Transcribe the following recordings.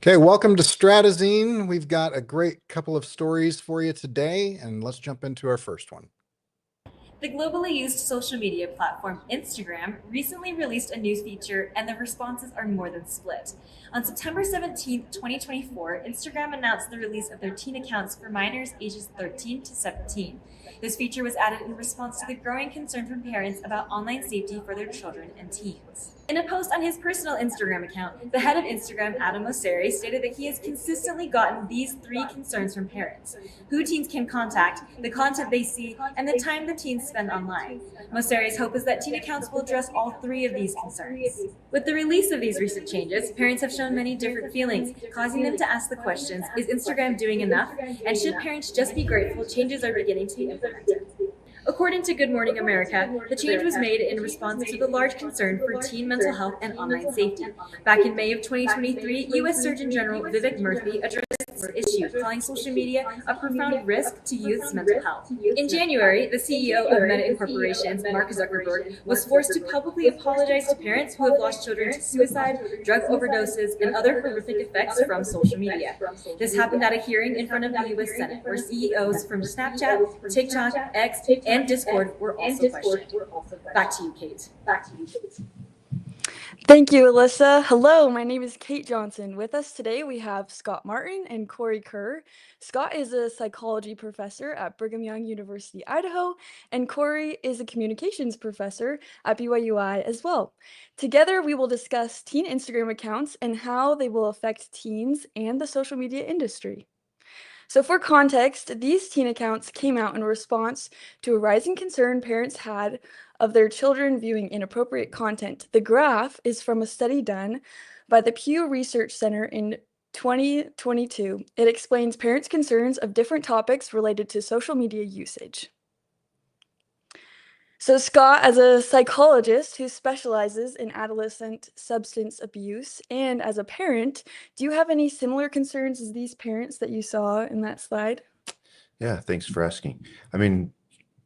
Okay, welcome to Stratazine. We've got a great couple of stories for you today, and let's jump into our first one. The globally used social media platform Instagram recently released a new feature, and the responses are more than split. On September 17th, 2024, Instagram announced the release of their teen accounts for minors ages 13 to 17. This feature was added in response to the growing concern from parents about online safety for their children and teens. In a post on his personal Instagram account, the head of Instagram, Adam Mosseri, stated that he has consistently gotten these three concerns from parents: who teens can contact, the content they see, and the time the teens spend online. Mosseri's hope is that teen accounts will address all three of these concerns. With the release of these recent changes, parents have shown many different feelings, causing them to ask the questions: is Instagram doing enough? And should parents just be grateful changes are beginning to be implemented? According to Good Morning America, the change was made in response to the large concern for teen mental health and online safety. Back in May of 2023, U.S. Surgeon General Vivek Murthy addressed this issue, calling social media a profound risk to youth's mental health. In January, the CEO of Meta Incorporated, Mark Zuckerberg, was forced to publicly apologize to parents who have lost children to suicide, drug overdoses, and other horrific effects from social media. This happened at a hearing in front of the U.S. Senate, where CEOs from Snapchat, TikTok, X, and Discord were also questioned. Back to you, Kate. Thank you, Alyssa. Hello, my name is Kate Johnson. With us today, we have Scott Martin and Corey Kerr. Scott is a psychology professor at Brigham Young University, Idaho, and Corey is a communications professor at BYUI as well. Together, we will discuss teen Instagram accounts and how they will affect teens and the social media industry. So for context, these teen accounts came out in response to a rising concern parents had of their children viewing inappropriate content. The graph is from a study done by the Pew Research Center in 2022. It explains parents' concerns of different topics related to social media usage. So Scott, as a psychologist who specializes in adolescent substance abuse and as a parent, do you have any similar concerns as these parents that you saw in that slide? Yeah, thanks for asking. I mean,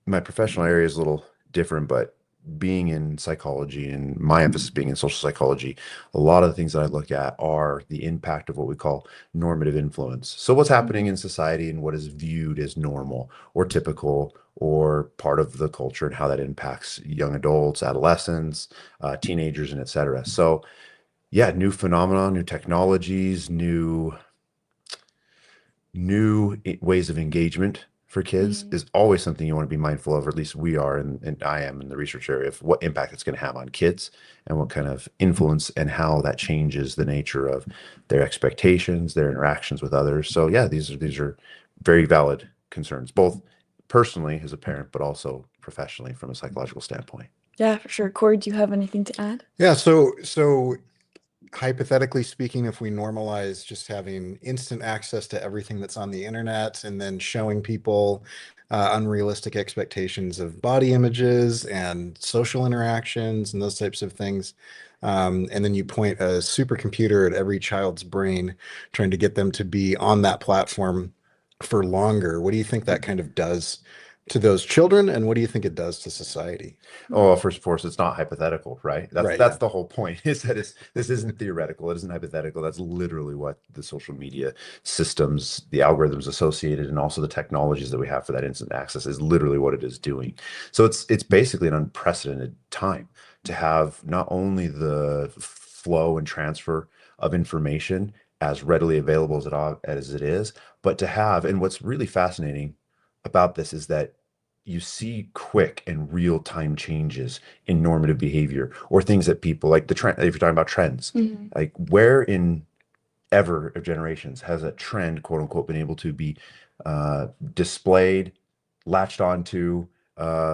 my professional area is a little different, but being in psychology and my emphasis being in social psychology, a lot of the things that I look at are the impact of what we call normative influence. So, what's happening in society and what is viewed as normal or typical or part of the culture and how that impacts young adults, adolescents, teenagers, and et cetera. So, yeah, new phenomena, new technologies, new ways of engagement for kids is always something you want to be mindful of, or at least we are, and I am in the research area of what impact it's going to have on kids and what kind of influence and how that changes the nature of their expectations, their interactions with others. So yeah, these are very valid concerns, both personally as a parent, but also professionally from a psychological standpoint. Yeah, for sure. Corey, do you have anything to add? Yeah, so hypothetically speaking, if we normalize just having instant access to everything that's on the internet and then showing people unrealistic expectations of body images and social interactions and those types of things, and then you point a supercomputer at every child's brain, trying to get them to be on that platform for longer, what do you think that kind of does to those children, and what do you think it does to society? Oh, well, first and foremost, it's not hypothetical, right? That's Right, that's yeah. the whole point, is that this isn't theoretical, it isn't hypothetical. That's literally what the social media systems, the algorithms associated, and also the technologies that we have for that instant access is literally what it is doing. So it's basically an unprecedented time to have not only the flow and transfer of information as readily available as it is, but to have, and what's really fascinating about this is that you see quick and real time changes in normative behavior or things that people like the trend. If you're talking about trends, like where in ever of generations has a trend, quote unquote, been able to be displayed, latched onto,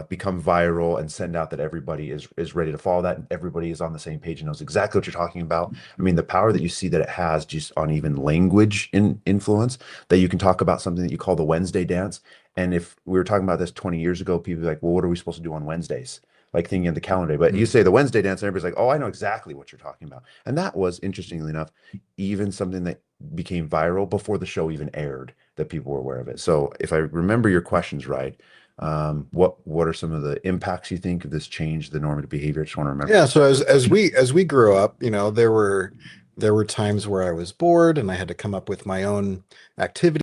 become viral, and send out that everybody is ready to follow that, and everybody is on the same page and knows exactly what you're talking about. I mean, the power that you see that it has just on even language in influence, that you can talk about something that you call the Wednesday dance. And if we were talking about this 20 years ago, people would be like, well, what are we supposed to do on Wednesdays? Like thinking of the calendar. But you say the Wednesday dance, and everybody's like, oh, I know exactly what you're talking about. And that was, interestingly enough, even something that became viral before the show even aired, that people were aware of it. So if I remember your questions right, what are some of the impacts you think of this change, the normative behavior? I just want to remember. Yeah, so as we grew up, there were there were times where I was bored and I had to come up with my own activities.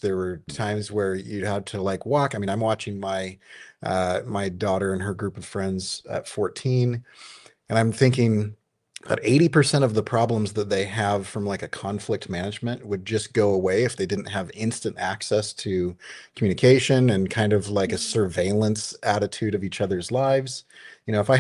There were times where you had to like walk. I mean, I'm watching my daughter and her group of friends at 14, and I'm thinking about 80% of the problems that they have from like a conflict management would just go away if they didn't have instant access to communication and kind of like a surveillance attitude of each other's lives. If I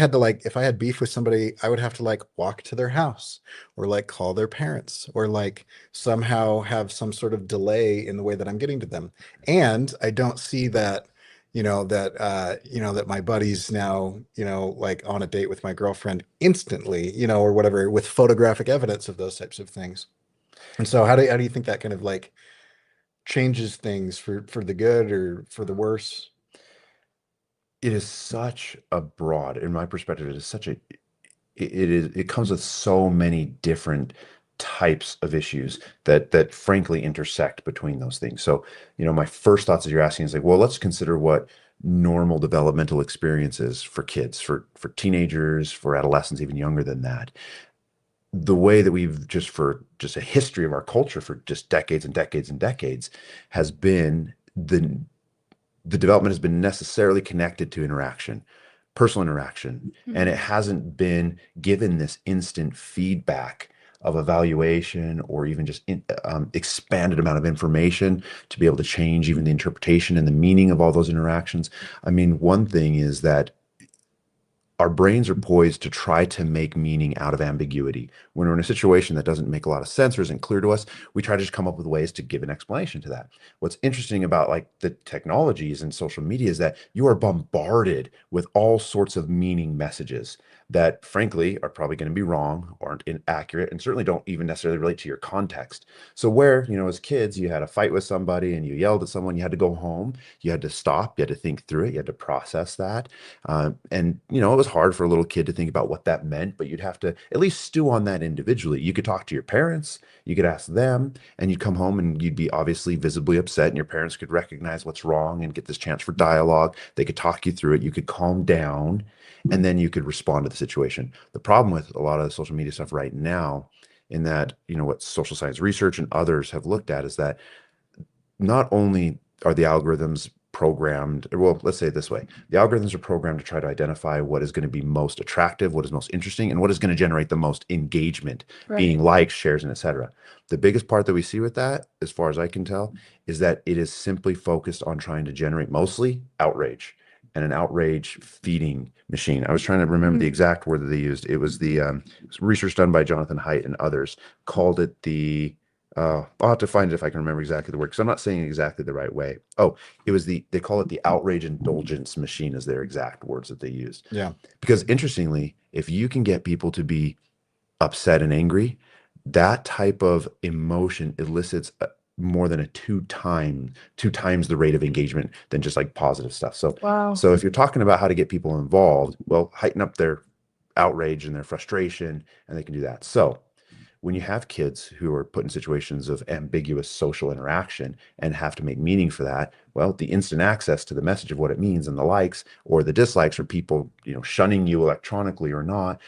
had beef with somebody, I would have to like walk to their house or like call their parents or like somehow have some sort of delay in the way that I'm getting to them. And I don't see that that my buddy's now, like on a date with my girlfriend instantly, or whatever, with photographic evidence of those types of things. And so how do you think that kind of like changes things for the good or for the worse? It is such a broad, in my perspective, it is such a it comes with so many different types of issues that frankly intersect between those things. So, my first thoughts as you're asking is like, well, let's consider what normal developmental experiences for kids, for teenagers, for adolescents, even younger than that. The way that we've for just a history of our culture for just decades and decades and decades has been the development has been necessarily connected to interaction, personal interaction, and it hasn't been given this instant feedback of evaluation or even just expanded amount of information to be able to change even the interpretation and the meaning of all those interactions. I mean, one thing is that our brains are poised to try to make meaning out of ambiguity. When we're in a situation that doesn't make a lot of sense or isn't clear to us, we try to just come up with ways to give an explanation to that. What's interesting about like the technologies and social media is that you are bombarded with all sorts of meaning messages that frankly are probably going to be wrong, aren't inaccurate, and certainly don't even necessarily relate to your context. So where, as kids, you had a fight with somebody and you yelled at someone, you had to go home, you had to stop, you had to think through it, you had to process that. And it was hard for a little kid to think about what that meant, but you'd have to at least stew on that individually. You could talk to your parents, you could ask them, and you'd come home and you'd be obviously visibly upset, and your parents could recognize what's wrong and get this chance for dialogue. They could talk you through it. You could calm down, and then you could respond to the situation. The problem with a lot of the social media stuff right now, in that, what social science research and others have looked at, is that not only are the algorithms programmed, well, let's say it this way, the algorithms are programmed to try to identify what is going to be most attractive, what is most interesting, and what is going to generate the most engagement, being likes, shares, and etc. The biggest part that we see with that, as far as I can tell, is that it is simply focused on trying to generate mostly outrage, and an outrage feeding machine. I was trying to remember the exact word that they used. It was the research done by Jonathan Haidt and others called it the I'll have to find it if I can remember exactly the word, because I'm not saying it exactly the right way. Oh, it was they call it the outrage indulgence machine, is their exact words that they used. Yeah. Because interestingly, if you can get people to be upset and angry, that type of emotion elicits more than two times the rate of engagement than just like positive stuff. So, Wow. so if you're talking about how to get people involved, well, heighten up their outrage and their frustration, and they can do that. So when you have kids who are put in situations of ambiguous social interaction and have to make meaning for that, well, the instant access to the message of what it means and the likes or the dislikes, or people, shunning you electronically or not,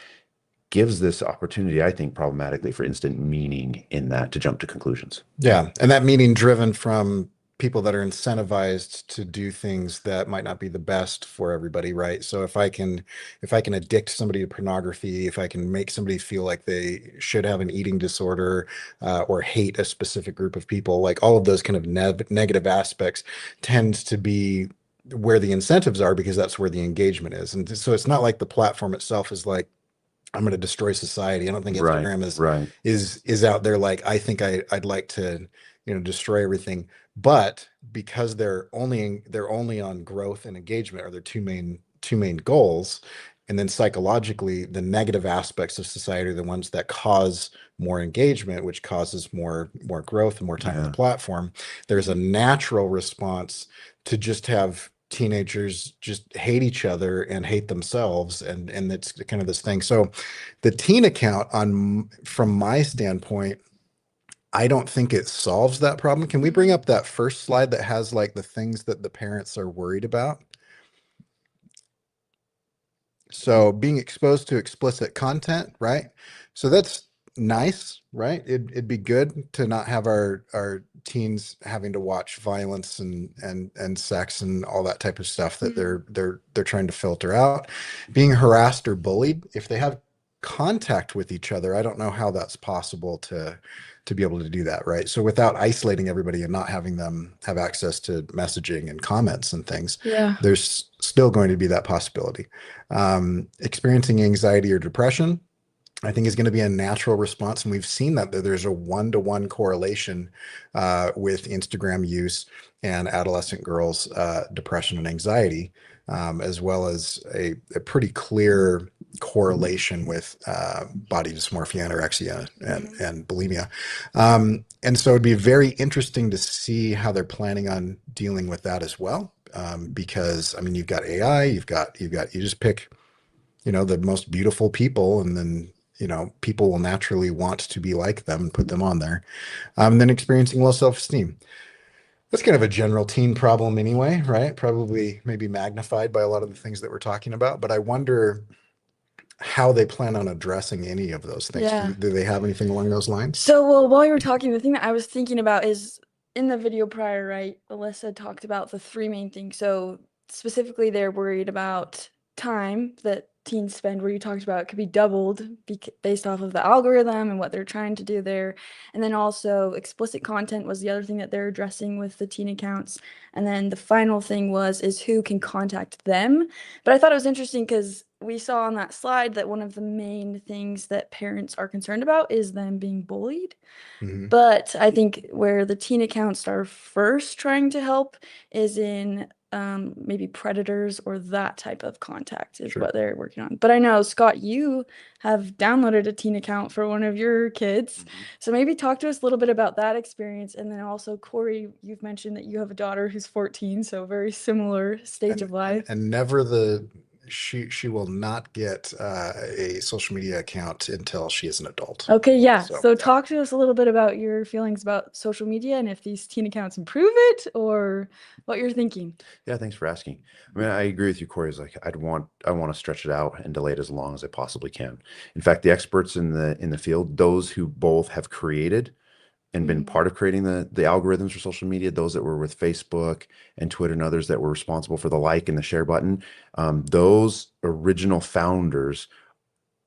gives this opportunity, I think, problematically, for instant meaning in that to jump to conclusions. Yeah. And that meaning driven from people that are incentivized to do things that might not be the best for everybody, right? So if I can addict somebody to pornography, if I can make somebody feel like they should have an eating disorder, or hate a specific group of people, like all of those kind of negative aspects tends to be where the incentives are, because that's where the engagement is. And so it's not like the platform itself is like, I'm going to destroy society. I don't think Instagram is out there like, I think I'd like to, destroy everything. But because they're only on growth and engagement are their two main goals. And then psychologically, the negative aspects of society are the ones that cause more engagement, which causes more growth and more time on the platform. There's a natural response to just have teenagers just hate each other and hate themselves, and it's kind of this thing. So the teen account, from my standpoint, I don't think it solves that problem. Can we bring up that first slide that has like the things that the parents are worried about? So being exposed to explicit content, right? So that's nice, right? It'd be good to not have our teens having to watch violence and sex and all that type of stuff that they're trying to filter out. Being harassed or bullied, if they have contact with each other, I don't know how that's possible to be able to do that, right? So without isolating everybody and not having them have access to messaging and comments and things, Yeah. there's still going to be that possibility. Experiencing anxiety or depression, I think, is going to be a natural response. And we've seen that there's a one-to-one correlation with Instagram use and adolescent girls' depression and anxiety, as well as a pretty clear correlation with body dysmorphia, anorexia, and bulimia. And so it'd be very interesting to see how they're planning on dealing with that as well. Because I mean, you've got AI, you just pick, the most beautiful people, and then people will naturally want to be like them and put them on there. Then experiencing low self-esteem. That's kind of a general teen problem anyway, right? Probably maybe magnified by a lot of the things that we're talking about, but I wonder how they plan on addressing any of those things. Yeah. Do they have anything along those lines? So, well, while you were talking, the thing that I was thinking about is in the video prior, right? Alyssa talked about the three main things. So, specifically, they're worried about time that teens spend, where you talked about it could be doubled based off of the algorithm and what they're trying to do there. And then also, explicit content was the other thing that they're addressing with the teen accounts. And then the final thing is who can contact them. But I thought it was interesting because we saw on that slide that one of the main things that parents are concerned about is them being bullied. Mhm. But I think where the teen accounts are first trying to help is in maybe predators or that type of contact is Sure. what they're working on. But I know, Scott, you have downloaded a teen account for one of your kids. So maybe talk to us a little bit about that experience. And then also, Corey, you've mentioned that you have a daughter who's 14, so very similar stage of life. And she will not get a social media account until she is an adult. Okay, yeah. So, So yeah. talk to us a little bit about your feelings about social media and if these teen accounts improve it or what you're thinking. Yeah, thanks for asking. I mean, I agree with you, Corey. Is like I want to stretch it out and delay it as long as I possibly can. In fact, the experts in the field, those who both have created and been part of creating the algorithms for social media, those that were with Facebook and Twitter and others that were responsible for the like and the share button, those original founders,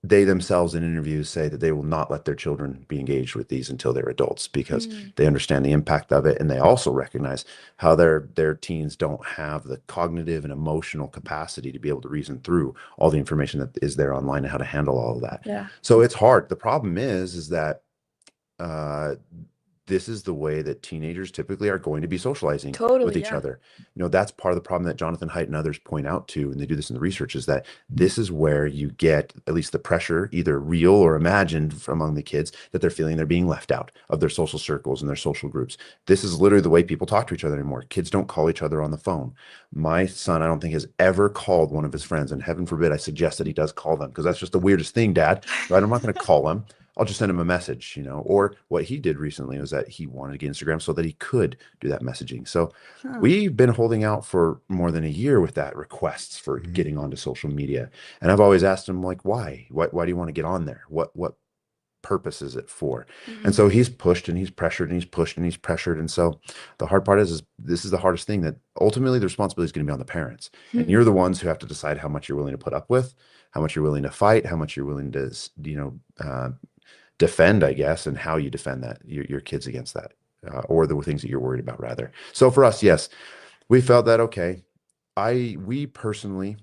they themselves in interviews say that they will not let their children be engaged with these until they're adults because they understand the impact of it. And they also recognize how their teens don't have the cognitive and emotional capacity to be able to reason through all the information that is there online and how to handle all of that. Yeah. So it's hard. The problem is that this is the way that teenagers typically are going to be socializing with each other. That's part of the problem that Jonathan Haidt and others point out to, and they do this in the research, is that this is where you get at least the pressure, either real or imagined among the kids, that they're feeling they're being left out of their social circles and their social groups. This is literally the way people talk to each other anymore. Kids don't call each other on the phone. My son, I don't think, has ever called one of his friends, and heaven forbid I suggest that he does call them, because that's just the weirdest thing, Dad. Right? I'm not going to call him. I'll just send him a message, or what he did recently was that he wanted to get Instagram so that he could do that messaging. So we've been holding out for more than a year with that requests for getting onto social media. And I've always asked him, like, why do you want to get on there? What purpose is it for? And so he's pushed and he's pressured and he's pushed and he's pressured. And so the hard part is this is the hardest thing, that ultimately the responsibility is going to be on the parents. And you're the ones who have to decide how much you're willing to put up with, how much you're willing to fight, how much you're willing to, defend, I guess, and how you defend that your kids against that, or the things that you're worried about, rather. So for us, yes, we felt that, okay, we personally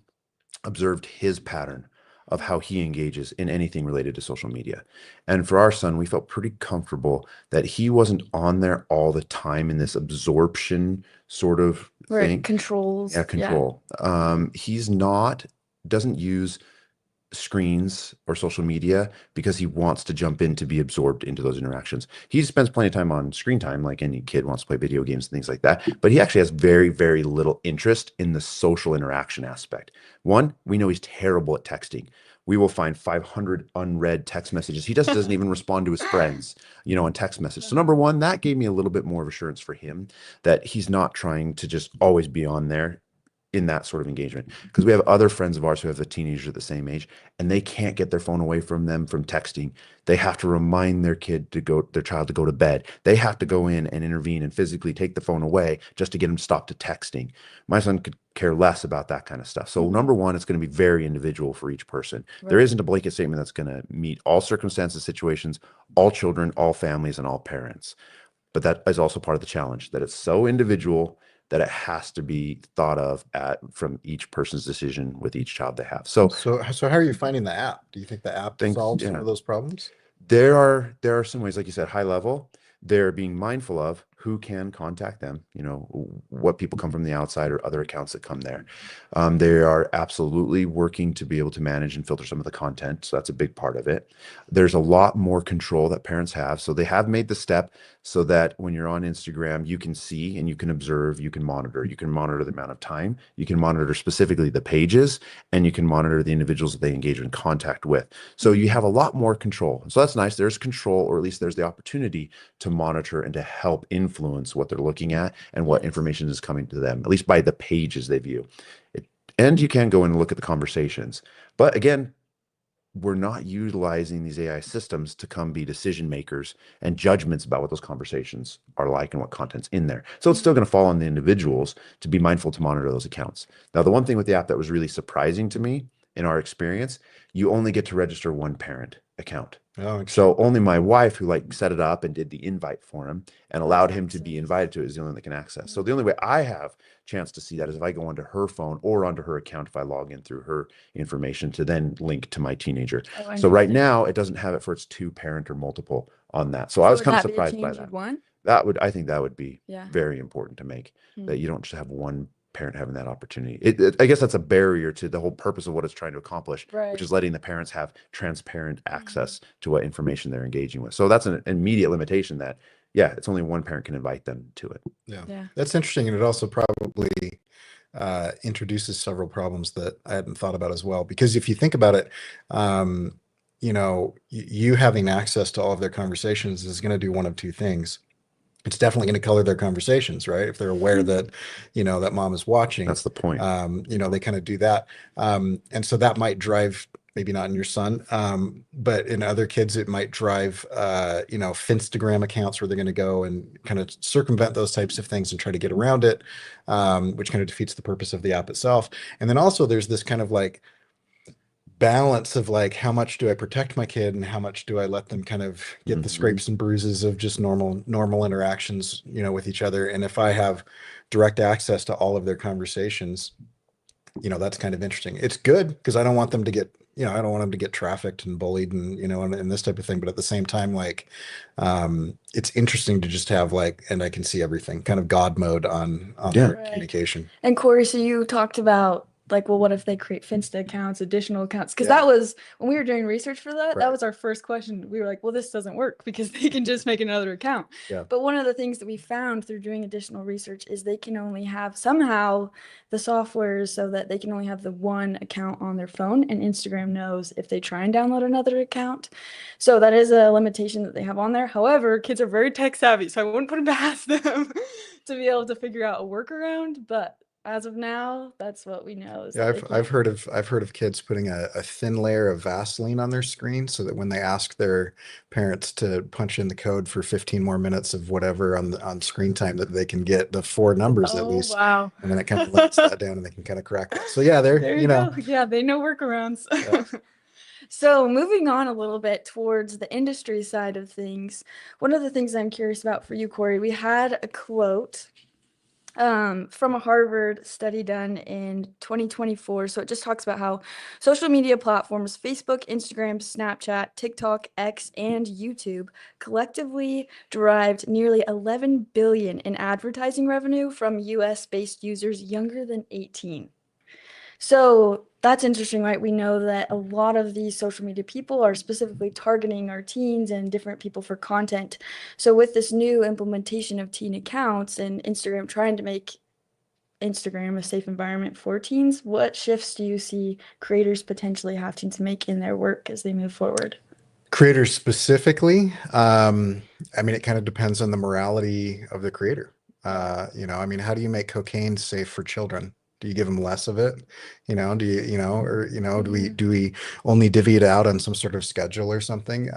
observed his pattern of how he engages in anything related to social media. And for our son, we felt pretty comfortable that he wasn't on there all the time in this absorption sort of thing. Controls. Yeah, control. He's doesn't use screens or social media because he wants to jump in to be absorbed into those interactions. He spends plenty of time on screen time, like any kid wants to play video games and things like that, but he actually has very, very little interest in the social interaction aspect. One, we know he's terrible at texting. We will find 500 unread text messages. He doesn't even respond to his friends, on text message. So number one, that gave me a little bit more of assurance for him that he's not trying to just always be on there in that sort of engagement. Because we have other friends of ours who have a teenager at the same age, and they can't get their phone away from them from texting. They have to remind their child to go to bed. They have to go in and intervene and physically take the phone away just to get them to stop to texting. My son could care less about that kind of stuff. So number one, it's going to be very individual for each person. There Right. isn't a blanket statement that's going to meet all circumstances, situations, all children, all families, and all parents. But that is also part of the challenge, that it's so individual that it has to be thought of from each person's decision with each child they have. So So how are you finding the app? Do you think the app solves some yeah. of those problems? There are some ways, like you said, high level. They're being mindful of who can contact them, what people come from the outside or other accounts that come there. They are absolutely working to be able to manage and filter some of the content. So that's a big part of it. There's a lot more control that parents have. So they have made the step so that when you're on Instagram, you can see and you can observe, you can monitor the amount of time, you can monitor specifically the pages, and you can monitor the individuals that they engage in contact with. So you have a lot more control. So that's nice. There's control, or at least there's the opportunity to monitor and to help influence what they're looking at and what information is coming to them, at least by the pages they view. And you can go in and look at the conversations. But again, we're not utilizing these AI systems to come be decision makers and judgments about what those conversations are like and what content's in there. So it's still going to fall on the individuals to be mindful to monitor those accounts. Now, the one thing with the app that was really surprising to me in our experience, you only get to register one parent account. Oh, So only my wife, who set it up and did the invite for him and allowed him to be invited to it, is the only one that can access. So the only way I have chance to see that is if I go onto her phone or onto her account, if I log in through her information to then link to my teenager. Oh, So right interesting. now it doesn't have it for its two parent or multiple on that. So I was would kind of that be a surprised by change that. you'd want? I think that would be Yeah. very important to make, Hmm. that you don't just have one parent having that opportunity. I guess that's a barrier to the whole purpose of what it's trying to accomplish, Right. which is letting the parents have transparent access to what information they're engaging with. So that's an immediate limitation that, yeah, it's only one parent can invite them to it. Yeah. That's interesting, and it also probably introduces several problems that I hadn't thought about as well. Because if you think about it, you having access to all of their conversations is going to do one of two things. It's definitely going to color their conversations, right? If they're aware that, that mom is watching, That's the point. they kind of do that. And so that might drive, maybe not in your son, but in other kids, it might drive, Finstagram accounts where they're going to go and kind of circumvent those types of things and try to get around it, which kind of defeats the purpose of the app itself. And then also there's this kind of balance of how much do I protect my kid and how much do I let them kind of get the Mhm. scrapes and bruises of just normal interactions, with each other. And if I have direct access to all of their conversations, that's kind of interesting. It's good because I don't want them to get, I don't want them to get trafficked and bullied and, and this type of thing. But at the same time, it's interesting to just have and I can see everything, kind of God mode on Yeah. their Right. communication. And Corey, so you talked about well, what if they create Finsta accounts, additional accounts? Because Yeah. that was when we were doing research for that. Right. That was our first question. We were like, well, this doesn't work because they can just make another account. Yeah. But one of the things that we found through doing additional research is they can only have somehow the software is so that they can only have the one account on their phone, and Instagram knows if they try and download another account. So that is a limitation that they have on there. However, kids are very tech savvy, so I wouldn't put it past them to be able to figure out a workaround. But as of now, that's what we know. Is Yeah, that they I've can't. heard of kids putting a thin layer of Vaseline on their screen so that when they ask their parents to punch in the code for 15 more minutes of whatever on screen time, that they can get the four numbers at Oh, least, wow. and then it kind of limits that down and they can kind of crack that. So yeah, There you go. Yeah, they know workarounds. Yeah. So moving on a little bit towards the industry side of things, one of the things I'm curious about for you, Corey, we had a quote from a Harvard study done in 2024. So it just talks about how social media platforms, Facebook, Instagram, Snapchat, TikTok, X, and YouTube collectively derived nearly 11 billion in advertising revenue from US-based users younger than 18. So that's interesting, right? We know that a lot of these social media people are specifically targeting our teens and different people for content. So with this new implementation of teen accounts and Instagram trying to make Instagram a safe environment for teens, what shifts do you see creators potentially having to make in their work as they move forward? Creators specifically, it kind of depends on the morality of the creator. How do you make cocaine safe for children? Do you give them less of it? Do you, or, Mhm. do we only divvy it out on some sort of schedule or something?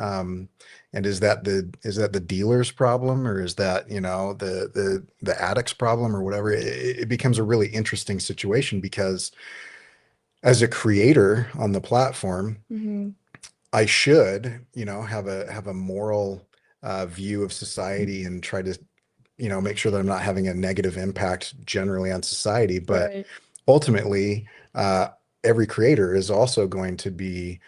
And is that the dealer's problem, or is that, the addict's problem or whatever? It becomes a really interesting situation because as a creator on the platform, Mhm. I should, have a moral view of society and try to, make sure that I'm not having a negative impact generally on society. But Right. ultimately, every creator is also going to be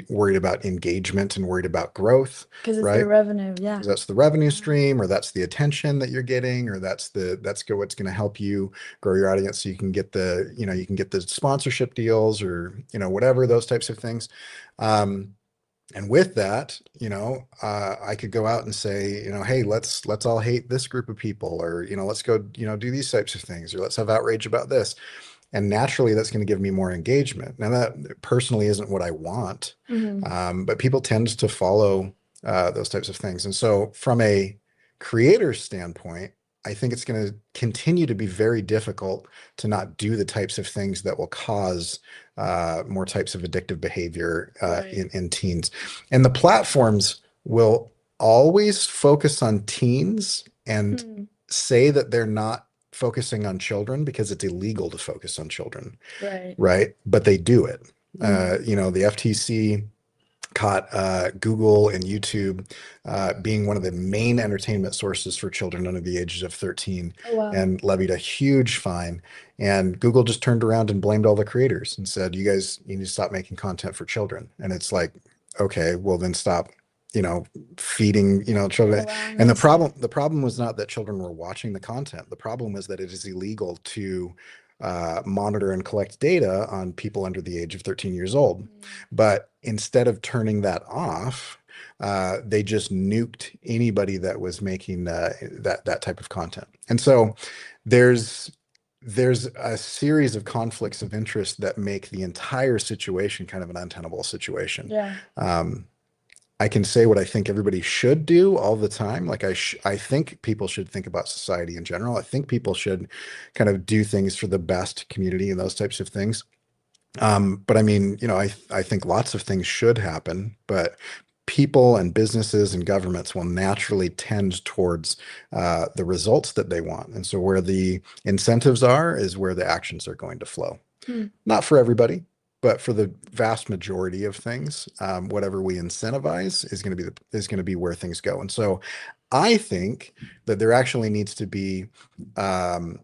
worried about engagement and worried about growth, Because it's their right? revenue. Yeah. Because that's the revenue Yeah. stream, or that's the attention that you're getting, or what's going to help you grow your audience so you can get the sponsorship deals, or whatever, those types of things. Um, and with that, I could go out and say, hey, let's all hate this group of people, or let's go, do these types of things, or let's have outrage about this. And naturally, that's going to give me more engagement. Now, that personally isn't what I want, Mhm. but people tend to follow those types of things. And so, from a creator standpoint, I think it's going to continue to be very difficult to not do the types of things that will cause more types of addictive behavior Right. in teens. And the platforms will always focus on teens and Hmm. say that they're not focusing on children because it's illegal to focus on children, Right. right? But they do it. Mhm. The FTC caught Google and YouTube being one of the main entertainment sources for children under the ages of 13, Oh, wow. and levied a huge fine. And Google just turned around and blamed all the creators and said, you need to stop making content for children. And it's like, okay, well then stop, feeding, children. Allowing And them the to see. problem was not that children were watching the content. The problem was that it is illegal to monitor and collect data on people under the age of 13 years old. Mm. But instead of turning that off, they just nuked anybody that was making that type of content. And so there's there's a series of conflicts of interest that make the entire situation kind of an untenable situation. Yeah. Um, I can say what I think everybody should do all the time. Like I think people should think about society in general. I think people should kind of do things for the best community and those types of things. But I mean, I think lots of things should happen, but people and businesses and governments will naturally tend towards the results that they want. And so where the incentives are is where the actions are going to flow. Hmm. Not for everybody, but for the vast majority of things, whatever we incentivize is going to be where things go. And so I think that there actually needs to be um,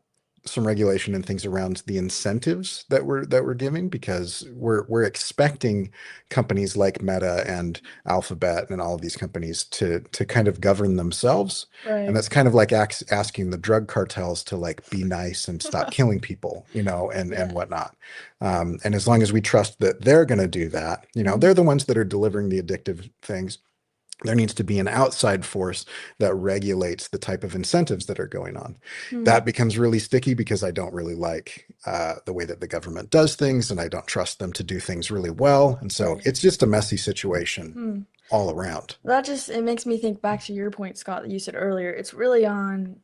some regulation and things around the incentives that we're giving, because we're expecting companies like Meta and Alphabet and all of these companies to kind of govern themselves. And Right. that's kind of like asking the drug cartels to like be nice and stop killing people, and Yeah. whatnot. And as long as we trust that they're going to do that, they're the ones that are delivering the addictive things. There needs to be an outside force that regulates the type of incentives that are going on. Hmm. That becomes really sticky because I don't really like the way that the government does things, and I don't trust them to do things really well. And so Right. it's just a messy situation Hmm. all around. That just it makes me think back to your point, Scott, that you said earlier. It's really on,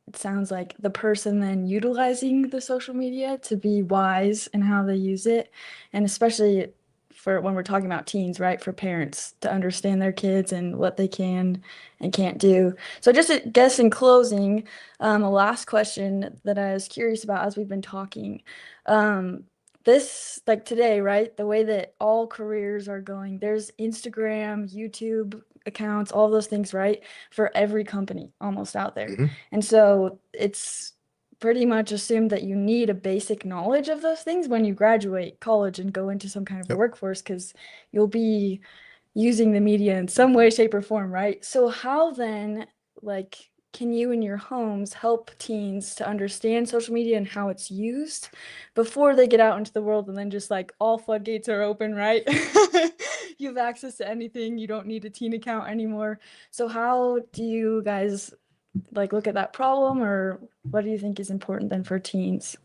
it sounds like the person then utilizing the social media to be wise in how they use it. And especially for when we're talking about teens, right? For parents to understand their kids and what they can and can't do. So just I guess in closing, a last question that I was curious about as we've been talking. This like today, right? The way that all careers are going, there's Instagram, YouTube accounts, all those things, right? For every company almost out there. Mhm. And so it's pretty much assumed that you need a basic knowledge of those things when you graduate college and go into some kind of Yep. workforce because you'll be using the media in some way, shape, or form, right? So how then, like, can you in your homes help teens to understand social media and how it's used before they get out into the world and then just like all floodgates are open, right? You have access to anything. You don't need a teen account anymore. So how do you guys like look at that problem, or what do you think is important then for teens?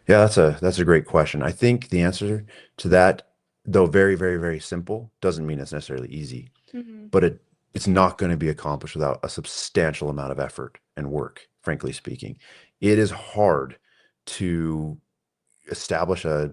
Yeah, that's a great question. I think the answer to that, though very, very, very simple, doesn't mean it's necessarily easy, Mm-hmm. but it's not going to be accomplished without a substantial amount of effort and work, frankly speaking. It is hard to establish a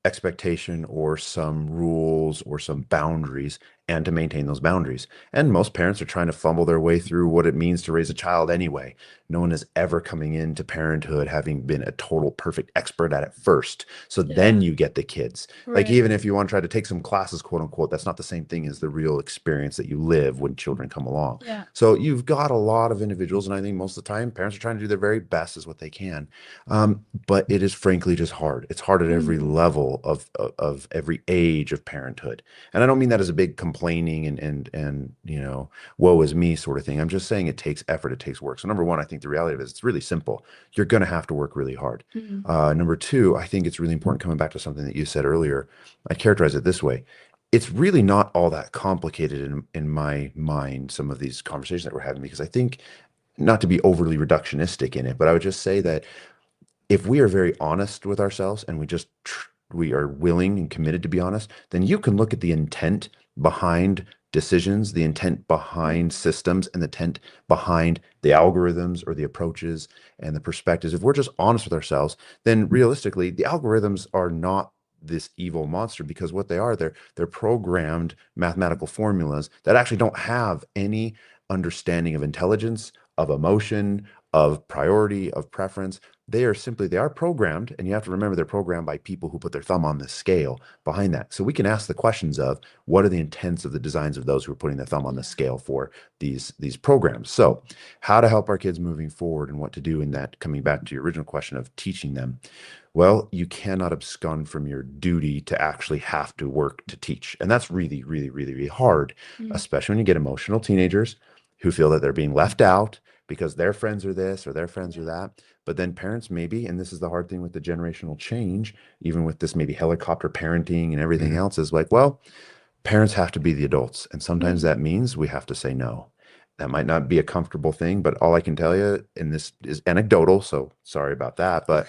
expectation or some rules or some boundaries and to maintain those boundaries. And most parents are trying to fumble their way through what it means to raise a child anyway. No one is ever coming into parenthood having been a total perfect expert at it first. So then Yeah. you get the kids. Like, Right. even if you want to try to take some classes, quote unquote, that's not the same thing as the real experience that you live when children come along. Yeah. So you've got a lot of individuals, and I think most of the time parents are trying to do their very best as what they can. But it is frankly just hard. It's hard at every Mhm. level of every age of parenthood. And I don't mean that as a big complaining and woe is me sort of thing. I'm just saying it takes effort, it takes work. So number one, I think the reality of it is it's really simple. You're going to have to work really hard. Mhm. Number two, I think it's really important, coming back to something that you said earlier. I'd characterize it this way. It's really not all that complicated in my mind, some of these conversations that we're having, because I think, not to be overly reductionistic in it, but I would just say that if we are very honest with ourselves and we are willing and committed to be honest, then you can look at the intent behind decisions, the intent behind systems, and the intent behind the algorithms or the approaches and the perspectives. If we're just honest with ourselves, then realistically, the algorithms are not this evil monster, because what they are, they're programmed mathematical formulas that actually don't have any understanding of intelligence, of emotion, of priority, of preference. They are programmed, and you have to remember they're programmed by people who put their thumb on the scale behind that. So we can ask the questions of what are the intents of the designs of those who are putting their thumb on the scale for these programs. So how to help our kids moving forward and what to do in that, coming back to your original question of teaching them. Well, you cannot abscond from your duty to actually have to work to teach. And that's really, really, really, really hard, Mhm. especially when you get emotional teenagers who feel that they're being left out because their friends are this or their friends are that. But then parents maybe, and this is the hard thing with the generational change, even with this maybe helicopter parenting and everything Mhm. else, is like, well, parents have to be the adults. And sometimes Mhm. that means we have to say no. That might not be a comfortable thing, but all I can tell you, and this is anecdotal, so sorry about that, but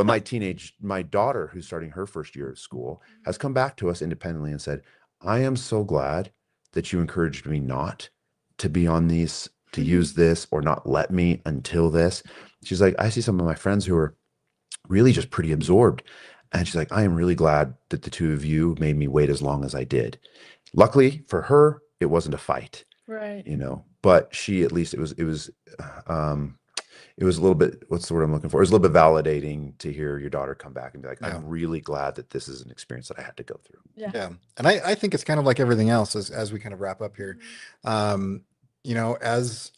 my daughter, who's starting her first year of school, has come back to us independently and said, I am so glad that you encouraged me not to be on these, to use this, or not let me until this. She's like, I see some of my friends who are really just pretty absorbed. And she's like, I am really glad that the two of you made me wait as long as I did. Luckily for her, it wasn't a fight, Right. but she, at least um, it was a little bit, what's the word I'm looking for? It was a little bit validating to hear your daughter come back and be like, Yeah. I'm really glad that this is an experience that I had to go through. Yeah. Yeah. And I think it's kind of like everything else as we kind of wrap up here. Um, as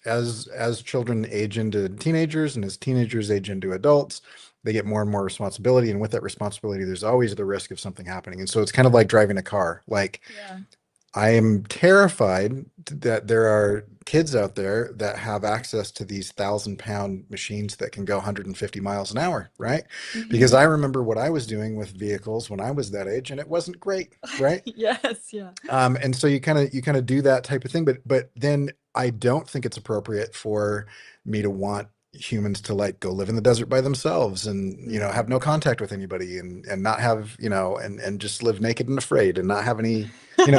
children age into teenagers and as teenagers age into adults, they get more and more responsibility. And with that responsibility, there's always the risk of something happening. And so it's kind of like driving a car. Like, Yeah. I am terrified that there are kids out there that have access to these 1,000-pound machines that can go 150 miles an hour, right? Because Mhm. I remember what I was doing with vehicles when I was that age, and it wasn't great, right? Yes. Yeah. And so you kind of do that type of thing, but then I don't think it's appropriate for me to want humans to like go live in the desert by themselves and have no contact with anybody and not have and just live naked and afraid and not have any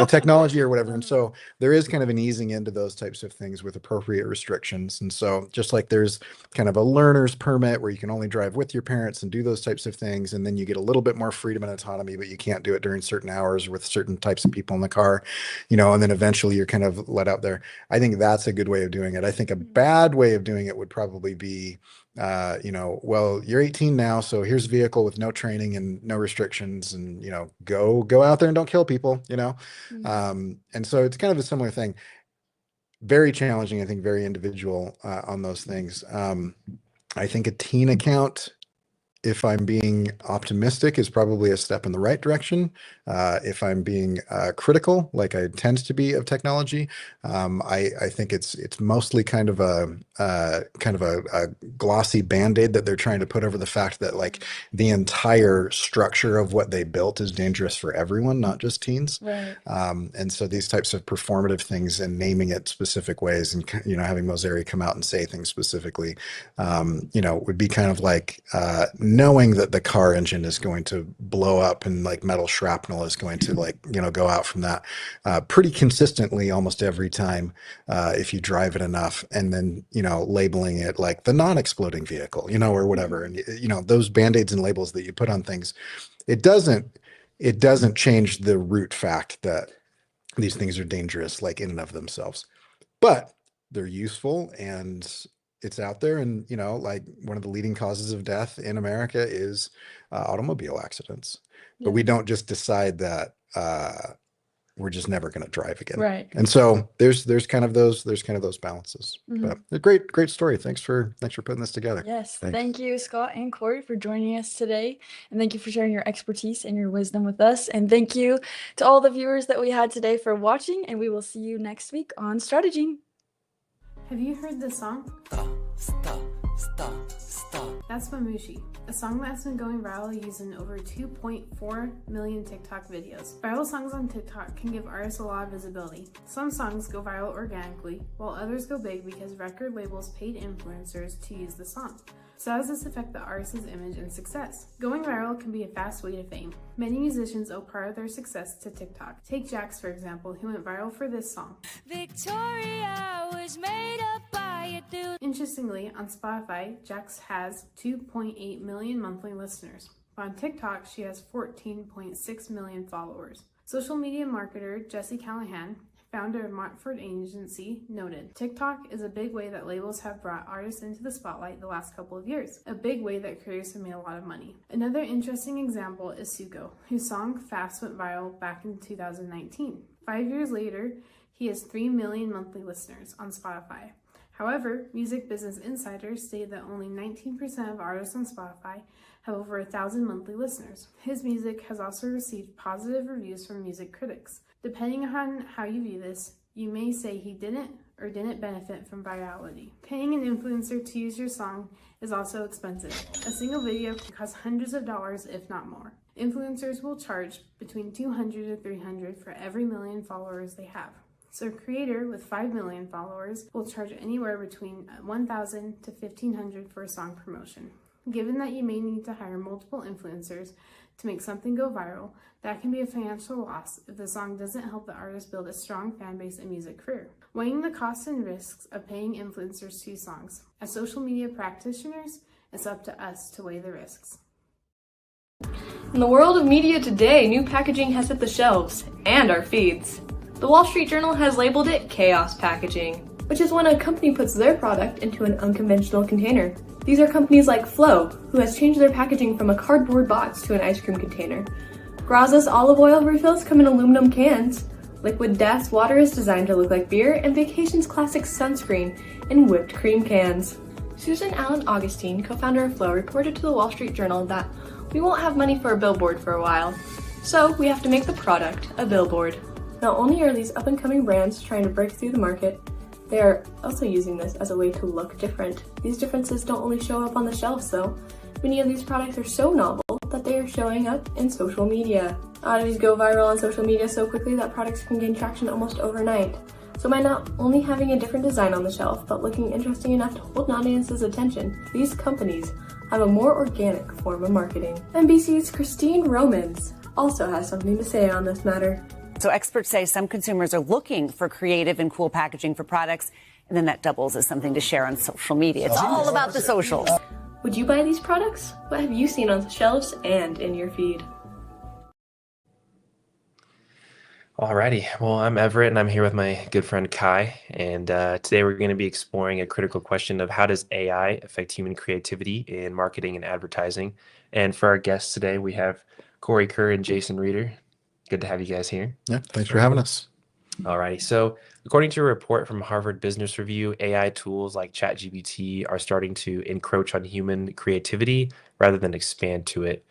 technology or whatever. And so there is kind of an easing into those types of things with appropriate restrictions. And so just like there's kind of a learner's permit where you can only drive with your parents and do those types of things, and then you get a little bit more freedom and autonomy, but you can't do it during certain hours with certain types of people in the car, and then eventually you're kind of let out there. I think that's a good way of doing it. I think a bad way of doing it would probably be well, you're 18 now, so here's a vehicle with no training and no restrictions, and go out there and don't kill people. And so it's kind of a similar thing. Very challenging, I think, very individual on those things. I think a teen account, if I'm being optimistic, is probably a step in the right direction. If I'm being critical, like I tend to be of technology, I think it's mostly kind of a glossy band-aid that they're trying to put over the fact that like the entire structure of what they built is dangerous for everyone, not just teens. Right. And so these types of performative things and naming it specific ways and having Moseri come out and say things specifically, would be kind of like knowing that the car engine is going to blow up and like metal shrapnel is going to like, go out from that pretty consistently almost every time if you drive it enough, and then, labeling it like the non-exploding vehicle, or whatever. And, those band-aids and labels that you put on things, it doesn't change the root fact that these things are dangerous, like in and of themselves, but they're useful and it's out there. And, like one of the leading causes of death in America is automobile accidents, but we don't just decide that we're just never going to drive again. Right. And so there's kind of those balances, but a great story. Thanks for putting this together. Yes. Thanks. Thank you, Scott and Corey, for joining us today. And thank you for sharing your expertise and your wisdom with us. And thank you to all the viewers that we had today for watching. And we will see you next week on Strategy. Have you heard this song? That's Mamushi, a song that's been going viral using over 2.4 million TikTok videos. Viral songs on TikTok can give artists a lot of visibility. Some songs go viral organically, while others go big because record labels paid influencers to use the song. So how does this affect the artist's image and success? Going viral can be a fast way to fame. Many musicians owe part of their success to TikTok. Take Jax, for example, who went viral for this song. Victoria was made up by a dude. Interestingly, on Spotify, Jax has 2.8 million monthly listeners. But on TikTok, she has 14.6 million followers. Social media marketer Jesse Callahan, founder of Montford Agency, noted, TikTok is a big way that labels have brought artists into the spotlight the last couple of years, a big way that creators have made a lot of money. Another interesting example is Suko, whose song Fast went viral back in 2019. 5 years later, he has 3 million monthly listeners on Spotify. However, Music Business Insider stated that only 19% of artists on Spotify have over 1,000 monthly listeners. His music has also received positive reviews from music critics. Depending on how you view this, you may say he didn't or didn't benefit from virality. Paying an influencer to use your song is also expensive. A single video can cost hundreds of dollars, if not more. Influencers will charge between $200 to $300 for every million followers they have. So a creator with 5 million followers will charge anywhere between $1,000 to $1,500 for a song promotion. Given that you may need to hire multiple influencers to make something go viral, that can be a financial loss if the song doesn't help the artist build a strong fan base and music career. Weighing the costs and risks of paying influencers to use songs. As social media practitioners, it's up to us to weigh the risks. In the world of media today, new packaging has hit the shelves and our feeds. The Wall Street Journal has labeled it chaos packaging, which is when a company puts their product into an unconventional container. These are companies like Flow, who has changed their packaging from a cardboard box to an ice cream container. Brazos olive oil refills come in aluminum cans. Liquid Death's water is designed to look like beer, and Vacation's classic sunscreen in whipped cream cans. Susan Allen Augustine, co-founder of Flow, reported to the Wall Street Journal that we won't have money for a billboard for a while, so we have to make the product a billboard. Not only are these up-and-coming brands trying to break through the market, they are also using this as a way to look different. These differences don't only show up on the shelves though. Many of these products are so novel that they are showing up in social media. Oddities go viral on social media so quickly that products can gain traction almost overnight. So by not only having a different design on the shelf, but looking interesting enough to hold an audience's attention, these companies have a more organic form of marketing. NBC's Christine Romans also has something to say on this matter. So experts say some consumers are looking for creative and cool packaging for products, and then that doubles as something to share on social media. It's all about the socials. Would you buy these products? What have you seen on the shelves and in your feed? Alrighty, well, I'm Everett and I'm here with my good friend Kai, and today we're going to be exploring a critical question of how does AI affect human creativity in marketing and advertising. And for our guests today, we have Corey Kerr and Jason Reeder. Good to have you guys here. Yeah, thanks for having us. Alrighty, so according to a report from Harvard Business Review, AI tools like ChatGPT are starting to encroach on human creativity rather than expand to it.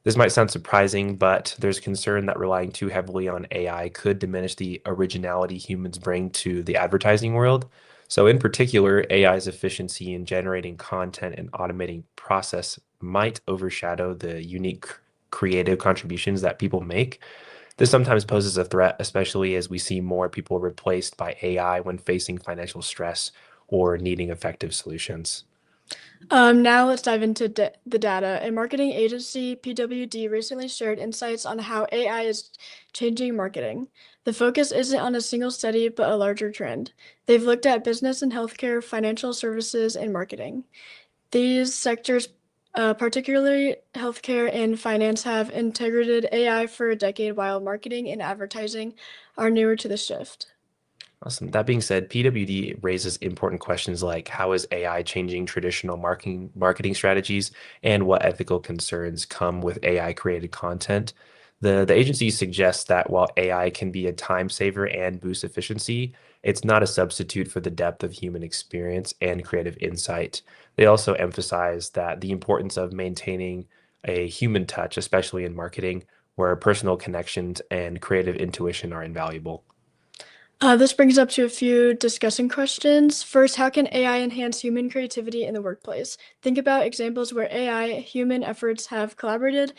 This might sound surprising, but there's concern that relying too heavily on AI could diminish the originality humans bring to the advertising world. So in particular, AI's efficiency in generating content and automating process might overshadow the unique creative contributions that people make. This sometimes poses a threat, especially as we see more people replaced by AI when facing financial stress or needing effective solutions. Now let's dive into the data. A marketing agency, PwD, recently shared insights on how AI is changing marketing. The focus isn't on a single study, but a larger trend. They've looked at business and healthcare, financial services, and marketing. These sectors, particularly healthcare and finance, have integrated AI for a decade, while marketing and advertising are newer to the shift. Awesome. That being said, PwD raises important questions like how is AI changing traditional marketing strategies and what ethical concerns come with AI created content. The agency suggests that while AI can be a time saver and boost efficiency, it's not a substitute for the depth of human experience and creative insight. They also emphasize that the importance of maintaining a human touch, especially in marketing, where personal connections and creative intuition are invaluable. This brings up to a few discussing questions. First, how can AI enhance human creativity in the workplace? Think about examples where AI human efforts have collaborated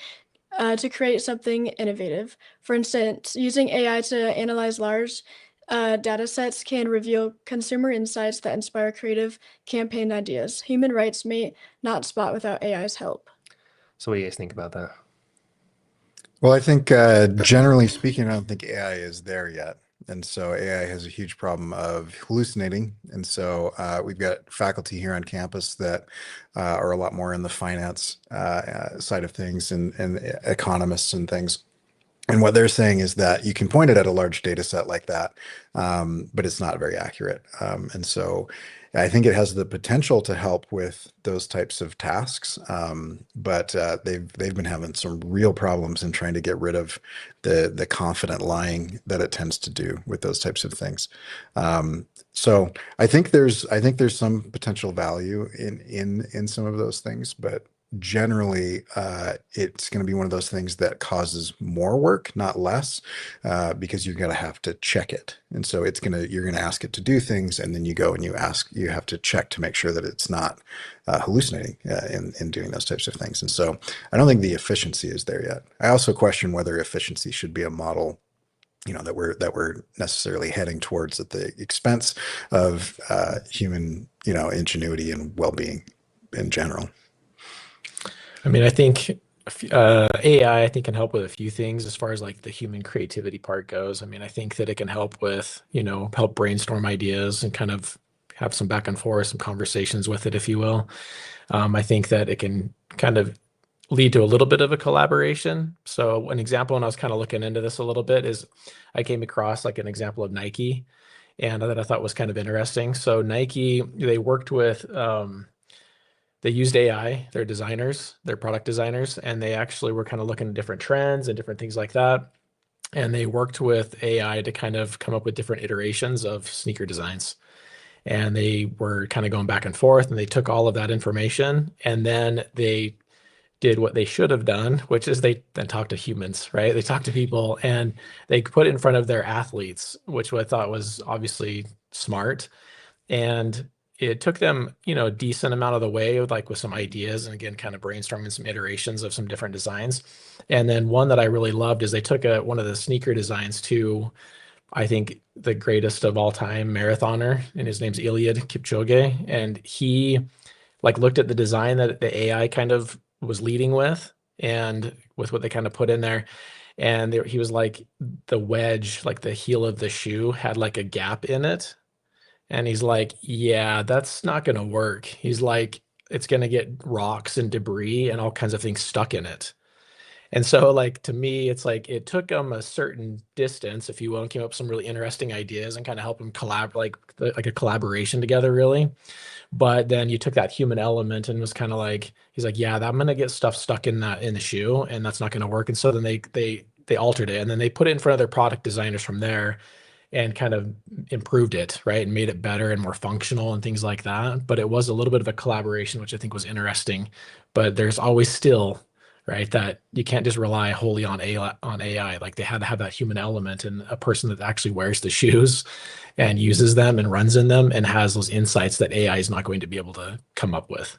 to create something innovative. For instance, using AI to analyze large data sets can reveal consumer insights that inspire creative campaign ideas. Human rights may not spot without AI's help. So what do you guys think about that? Well, I think generally speaking, I don't think AI is there yet. And so AI has a huge problem of hallucinating. And so we've got faculty here on campus that are a lot more in the finance side of things and economists and things. And what they're saying is that you can point it at a large data set like that, but it's not very accurate. And so I think it has the potential to help with those types of tasks, but they've been having some real problems in trying to get rid of the confident lying that it tends to do with those types of things. So I think there's some potential value in some of those things, but generally it's going to be one of those things that causes more work, not less, because you're going to have to check it. And so you're going to ask it to do things, and then you go and you have to check to make sure that it's not hallucinating in doing those types of things. And so I don't think the efficiency is there yet. I also question whether efficiency should be a model that we're necessarily heading towards at the expense of human ingenuity and well-being in general. I mean, I think AI, I think, can help with a few things as far as like the human creativity part goes. I mean, I think that it can help with, help brainstorm ideas and kind of have some back and forth, some conversations with it, if you will. I think that it can kind of lead to a little bit of a collaboration. So an example, when I was kind of looking into this a little bit, is I came across like an example of Nike, and that I thought was kind of interesting. So Nike, they worked with they used AI, their designers, their product designers, and they actually were kind of looking at different trends and different things like that. And they worked with AI to kind of come up with different iterations of sneaker designs. And they were kind of going back and forth, and they took all of that information, and then they did what they should have done, which is they then talked to humans, right? They talked to people, and they put it in front of their athletes, which I thought was obviously smart. And it took them, a decent amount of the way with some ideas, and again, kind of brainstorming some iterations of some different designs. And then one that I really loved is they took one of the sneaker designs to, I think, the greatest of all time marathoner, and his name's Eliud Kipchoge. And he looked at the design that the AI kind of was leading with, and with what they kind of put in there. And he was like, the wedge, like the heel of the shoe had like a gap in it. And he's like, yeah, that's not going to work. He's like, it's going to get rocks and debris and all kinds of things stuck in it. And so to me, it's like it took them a certain distance, if you will, and came up with some really interesting ideas and kind of helped them collaborate, like a collaboration together, really. But then you took that human element and was kind of like, he's like, yeah, I'm going to get stuff stuck in the shoe, and that's not going to work. And so then they altered it, and then they put it in front of their product designers from there, and kind of improved it, right? And made it better and more functional and things like that. But it was a little bit of a collaboration, which I think was interesting. But there's always still, right, that you can't just rely wholly on AI. Like they had to have that human element, and a person that actually wears the shoes and uses them and runs in them and has those insights that AI is not going to be able to come up with.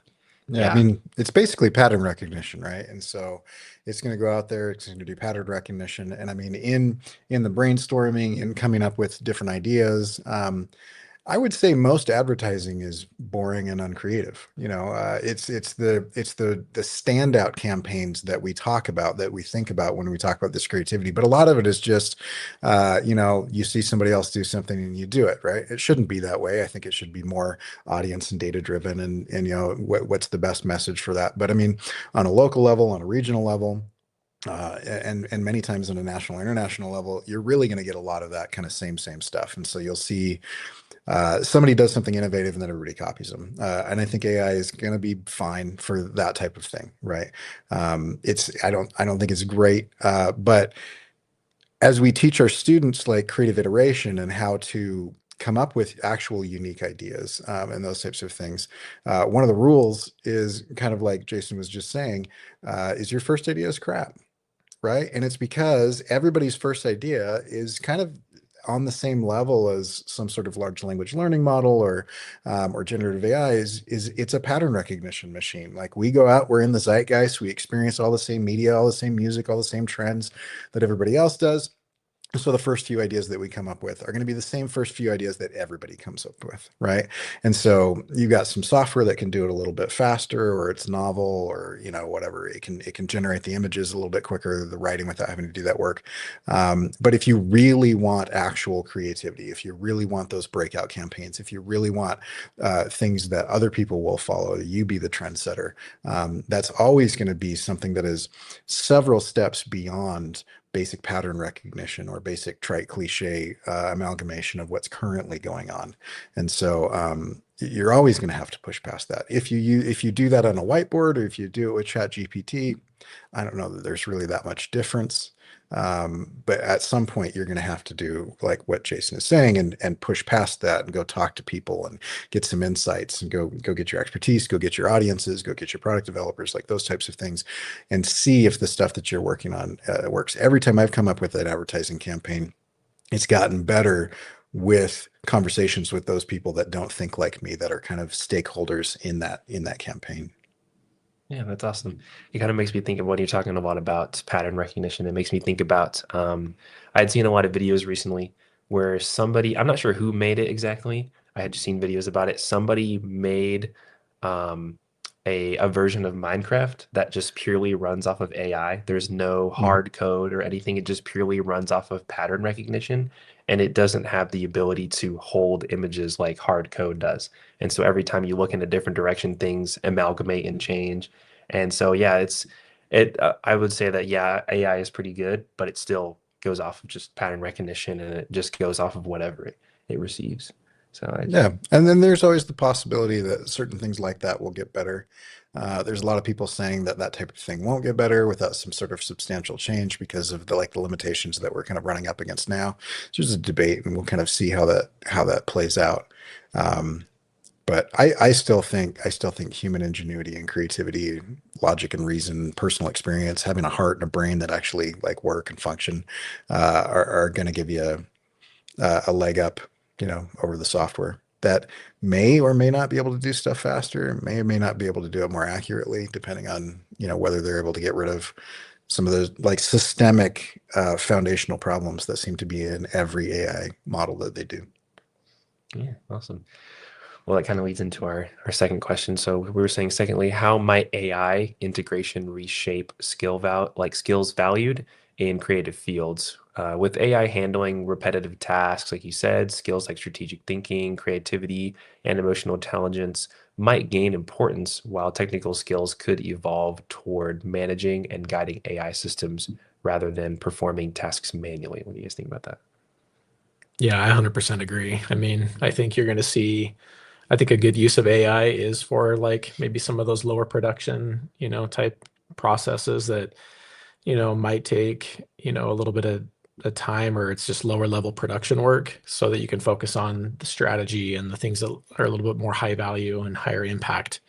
Yeah, I mean, it's basically pattern recognition, right? And so it's going to go out there, it's going to do pattern recognition. And I mean, in the brainstorming and coming up with different ideas, I would say most advertising is boring and uncreative. It's the standout campaigns that we talk about, that we think about when we talk about this creativity. But a lot of it is just, you see somebody else do something and you do it, right? It shouldn't be that way. I think it should be more audience and data driven, and what's the best message for that. But I mean, on a local level, on a regional level, and many times on a national, international level, you're really going to get a lot of that kind of same stuff. And so you'll see somebody does something innovative and then everybody copies them. And I think AI is going to be fine for that type of thing, right? I don't think it's great, but as we teach our students like creative iteration and how to come up with actual unique ideas, and those types of things, one of the rules is kind of like Jason was just saying, is your first idea is crap, right? And it's because everybody's first idea is kind of on the same level as some sort of large language learning model or generative AI it's a pattern recognition machine. Like, we go out, we're in the zeitgeist, we experience all the same media, all the same music, all the same trends that everybody else does. So the first few ideas that we come up with are going to be the same first few ideas that everybody comes up with, right? And so you've got some software that can do it a little bit faster, or it's novel, or whatever. It can generate the images a little bit quicker, the writing, without having to do that work. But if you really want actual creativity, if you really want those breakout campaigns, if you really want things that other people will follow, you be the trendsetter, that's always going to be something that is several steps beyond basic pattern recognition or basic trite cliche amalgamation of what's currently going on. And so you're always going to have to push past that. If you do that on a whiteboard, or if you do it with ChatGPT, I don't know that there's really that much difference. But at some point you're going to have to do like what Jason is saying, and push past that and go talk to people and get some insights, and go get your expertise, go get your audiences, go get your product developers, like those types of things, and see if the stuff that you're working on works. Every time I've come up with an advertising campaign, it's gotten better with conversations with those people that don't think like me, that are kind of stakeholders in that campaign. Yeah, that's awesome. It kind of makes me think of when you're talking a lot about pattern recognition. It makes me think about I'd seen a lot of videos recently where somebody, I'm not sure who made it exactly. I had just seen videos about it. Somebody made a version of Minecraft that just purely runs off of AI. There's no hard code or anything. It just purely runs off of pattern recognition, and it doesn't have the ability to hold images like hard code does. And so every time you look in a different direction, things amalgamate and change. And so yeah, I would say that yeah, AI is pretty good, but it still goes off of just pattern recognition, and it just goes off of whatever it receives. So yeah, and then there's always the possibility that certain things like that will get better. There's a lot of people saying that type of thing won't get better without some sort of substantial change because of the limitations that we're kind of running up against now. So there's a debate, and we'll kind of see how that plays out. But I still think human ingenuity and creativity, logic and reason, personal experience, having a heart and a brain that actually work and function, are going to give you a leg up, over the software that may or may not be able to do stuff faster, may or may not be able to do it more accurately, depending on, whether they're able to get rid of some of those systemic foundational problems that seem to be in every AI model that they do. Yeah, awesome. Well, that kind of leads into our second question. So we were saying, secondly, how might AI integration reshape skills valued in creative fields? With AI handling repetitive tasks, like you said, skills like strategic thinking, creativity, and emotional intelligence might gain importance, while technical skills could evolve toward managing and guiding AI systems rather than performing tasks manually. What do you guys think about that? Yeah, I 100% agree. I mean, I think you're going to see, I think a good use of AI is for maybe some of those lower production, type processes that, might take, a little bit of time, or it's just lower level production work, so that you can focus on the strategy and the things that are a little bit more high value and higher impact.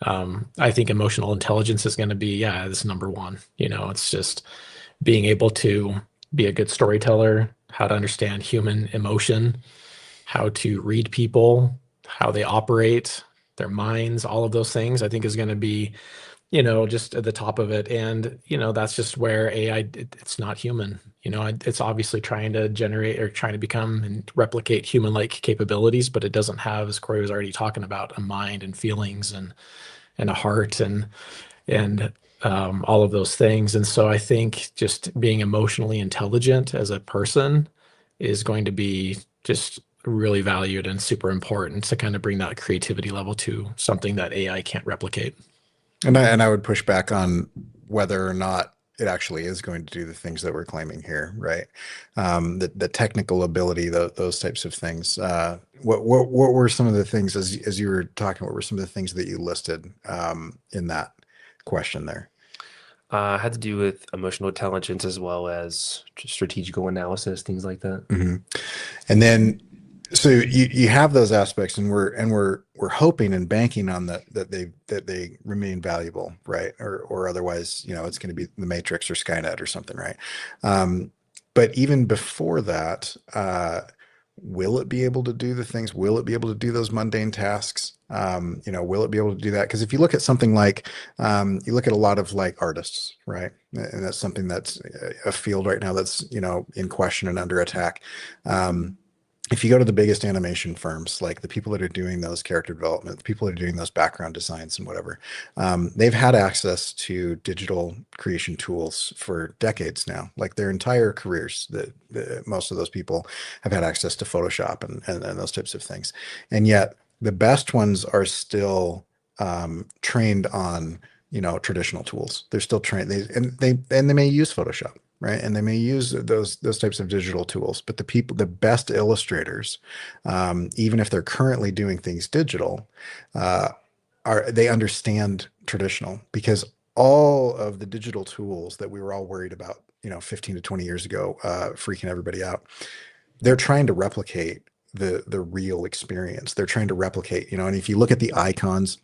I think emotional intelligence is going to be, this number one. It's just being able to be a good storyteller, how to understand human emotion, how to read people, how they operate, their minds, all of those things, I think is going to be just at the top of it. And, that's just where AI, it's not human. It's obviously trying to generate or trying to become and replicate human-like capabilities, but it doesn't have, as Corey was already talking about, a mind and feelings and a heart and all of those things. And so I think just being emotionally intelligent as a person is going to be just really valued and super important to kind of bring that creativity level to something that AI can't replicate. And I would push back on whether or not it actually is going to do the things that we're claiming here, right? The technical ability, those types of things. What were some of the things, as you were talking, what were some of the things that you listed in that question there? Had to do with emotional intelligence as well as strategical analysis, things like that. And then, so you have those aspects, and we're hoping and banking on that they remain valuable, right? Or otherwise, it's going to be the Matrix or Skynet or something, right? But even before that, will it be able to do the things? Will it be able to do those mundane tasks? Will it be able to do that? Because if you look at something like, you look at a lot of like artists, right? And that's something that's a field right now that's, in question and under attack. If you go to the biggest animation firms, like the people that are doing those character development, the people that are doing those background designs and whatever, they've had access to digital creation tools for decades now, like their entire careers. Most of those people have had access to Photoshop and those types of things. And yet the best ones are still trained on, traditional tools. They're still trained, they may use Photoshop, right? And they may use those types of digital tools, but the best illustrators, even if they're currently doing things digital, they understand traditional, because all of the digital tools that we were all worried about, 15 to 20 years ago, freaking everybody out, they're trying to replicate the real experience. They're trying to replicate, and if you look at the icons,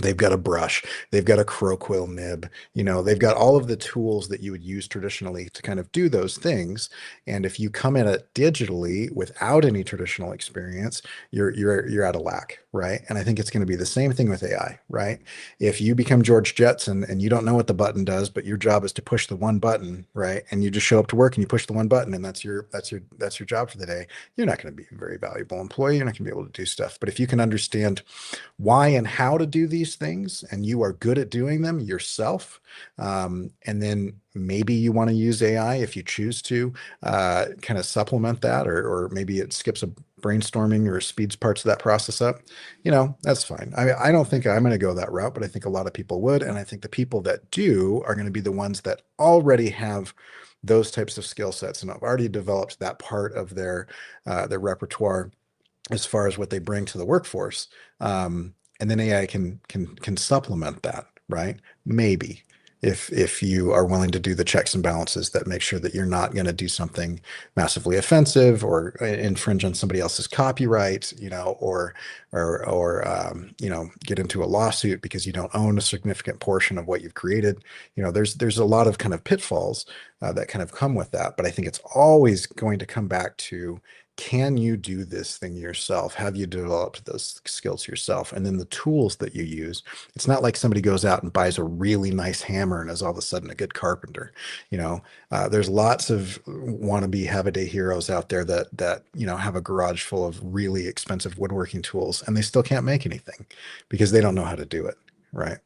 they've got a brush, they've got a crowquill nib, they've got all of the tools that you would use traditionally to kind of do those things. And if you come at it digitally without any traditional experience, you're out of whack, right? And I think it's going to be the same thing with AI, right? If you become George Jetson and you don't know what the button does, but your job is to push the one button, right? And you just show up to work and you push the one button, and that's your job for the day, you're not going to be a very valuable employee. You're not going to be able to do stuff. But if you can understand why and how to do these things, and you are good at doing them yourself, and then maybe you want to use AI if you choose to kind of supplement that, or maybe it skips a brainstorming or speeds parts of that process up, that's fine. I don't think I'm going to go that route, but I think a lot of people would. And I think the people that do are going to be the ones that already have those types of skill sets and have already developed that part of their repertoire as far as what they bring to the workforce. And then AI can supplement that, right? Maybe if you are willing to do the checks and balances that make sure that you're not going to do something massively offensive or infringe on somebody else's copyright, or get into a lawsuit because you don't own a significant portion of what you've created. There's a lot of kind of pitfalls that kind of come with that. But I think it's always going to come back to, can you do this thing yourself? Have you developed those skills yourself? And then the tools that you use, it's not like somebody goes out and buys a really nice hammer and is all of a sudden a good carpenter. There's lots of wannabe have-a-day heroes out there that have a garage full of really expensive woodworking tools, and they still can't make anything because they don't know how to do it, right?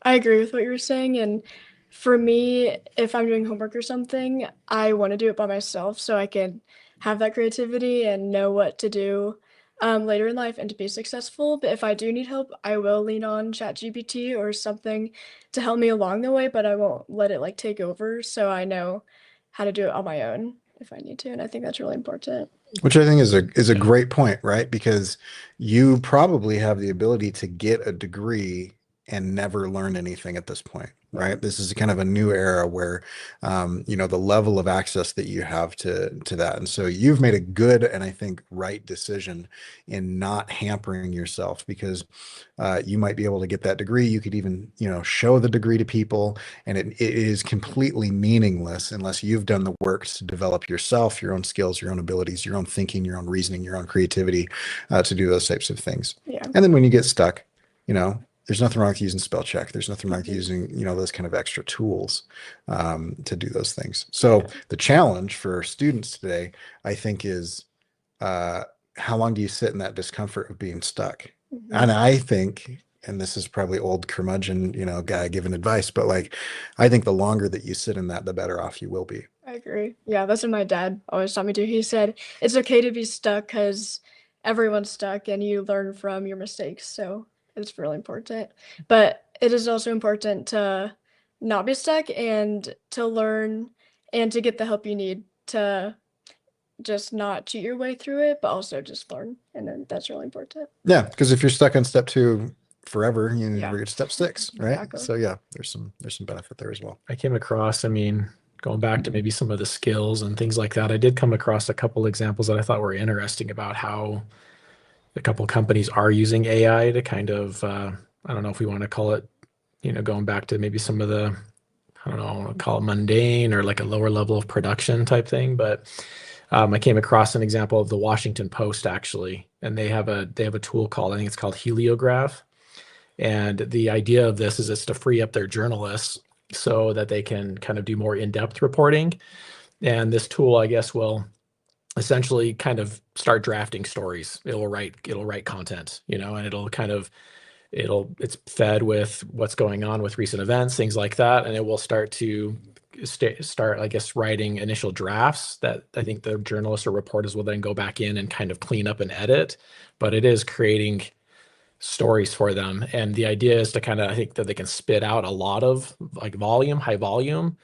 I agree with what you were saying. And for me, if I'm doing homework or something, I want to do it by myself so I can have that creativity and know what to do later in life and to be successful. But if I do need help, I will lean on ChatGPT or something to help me along the way, but I won't let it take over. So I know how to do it on my own if I need to. And I think that's really important. Which I think is a great point, right? Because you probably have the ability to get a degree and never learn anything at this point, right? This is kind of a new era where, the level of access that you have to that. And so you've made a good and I think right decision in not hampering yourself, because you might be able to get that degree. You could even, show the degree to people, and it is completely meaningless unless you've done the work to develop yourself, your own skills, your own abilities, your own thinking, your own reasoning, your own creativity to do those types of things. Yeah. And then when you get stuck, there's nothing wrong with using spell check. There's nothing wrong with using, those kind of extra tools to do those things. So the challenge for students today, I think, is how long do you sit in that discomfort of being stuck? And I think, and this is probably old curmudgeon, guy giving advice, but like, I think the longer that you sit in that, the better off you will be. I agree. Yeah, that's what my dad always taught me to. He said it's okay to be stuck because everyone's stuck and you learn from your mistakes. So it's really important. But it is also important to not be stuck and to learn and to get the help you need to just not cheat your way through it, but also just learn. And then that's really important. Yeah, because if you're stuck on step 2 forever, you never Yeah. get to step 6, right? Exactly. So yeah, there's some benefit there as well. I came across, going back to maybe some of the skills and things like that, I did come across a couple examples that I thought were interesting about how a couple companies are using AI to kind of, I don't know if we want to call it, going back to maybe some of the, I don't know, I want to call it mundane or like a lower level of production type thing. But I came across an example of the Washington Post actually, and they have a tool called, I think it's called Heliograph. And the idea of this is it's to free up their journalists so that they can kind of do more in-depth reporting. And this tool, I guess, will essentially kind of start drafting stories. It'll write content, and it's fed with what's going on with recent events, things like that. And it will start, I guess, writing initial drafts that I think the journalists or reporters will then go back in and kind of clean up and edit. But it is creating stories for them. And the idea is to I think that they can spit out a lot of like high volume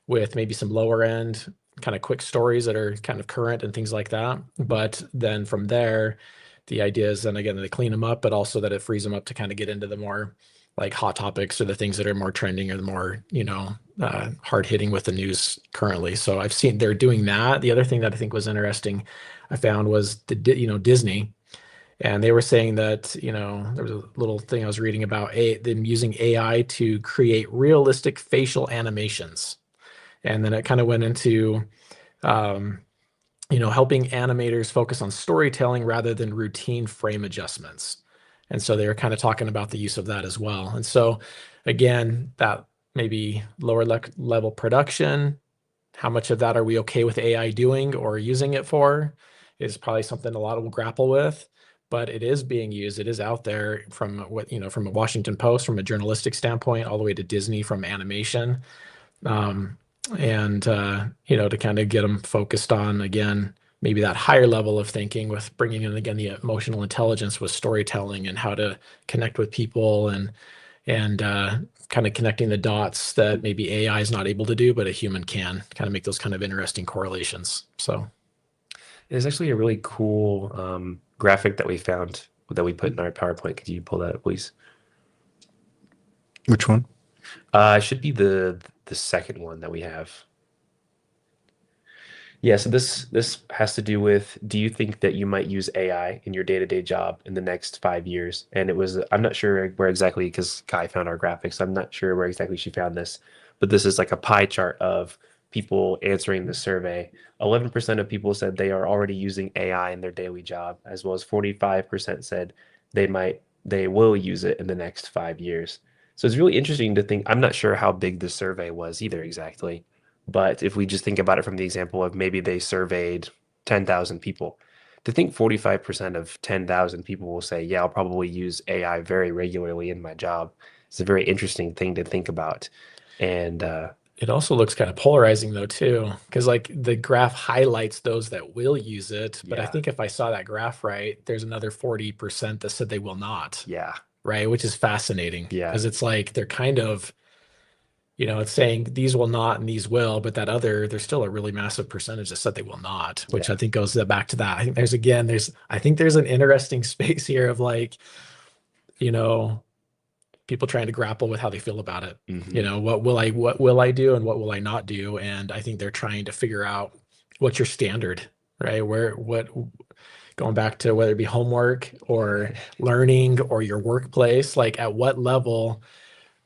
with maybe some lower end kind of quick stories that are kind of current and things like that. But then from there, the idea is then again, they clean them up, but also that it frees them up to kind of get into the more like hot topics or the things that are more trending or the more, hard hitting with the news currently. So I've seen they're doing that. The other thing that I think was interesting, I found was Disney. And they were saying that, there was a little thing I was reading about them using AI to create realistic facial animations. And then it kind of went into, helping animators focus on storytelling rather than routine frame adjustments. And so they were kind of talking about the use of that as well. And so again, that maybe lower level production, how much of that are we okay with AI doing or using it for is probably something a lot will grapple with. But it is being used. It is out there from from a Washington Post, from a journalistic standpoint, all the way to Disney from animation. To kind of get them focused on, again, maybe that higher level of thinking with bringing in, again, the emotional intelligence with storytelling and how to connect with people and kind of connecting the dots that maybe AI is not able to do, but a human can kind of make those kind of interesting correlations. So There's actually a really cool graphic that we found that we put in our PowerPoint. Could you pull that up, please? Which one? It should be the second one that we have. Yeah, so this has to do with, do you think that you might use AI in your day-to-day job in the next 5 years? And I'm not sure where exactly, because Kai found our graphics. I'm not sure where exactly she found this, but this is like a pie chart of people answering the survey. 11% of people said they are already using AI in their daily job, as well as 45% said they will use it in the next 5 years. So it's really interesting to think. I'm not sure how big the survey was either exactly, but if we just think about it from the example of maybe they surveyed 10,000 people, to think 45% of 10,000 people will say, yeah, I'll probably use AI very regularly in my job. It's a very interesting thing to think about. And it also looks kind of polarizing though too, because like the graph highlights those that will use it, but I think if I saw that graph right, there's another 40% that said they will not. Yeah. Right, which is fascinating. Yeah. Because it's like they're kind of, it's saying these will not and these will, but there's still a really massive percentage that said they will not, which I think goes back to that. I think there's an interesting space here of like, people trying to grapple with how they feel about it. Mhm. What will I do and what will I not do? And I think they're trying to figure out what's your standard, right? Going back to whether it be homework or learning or your workplace, like at what level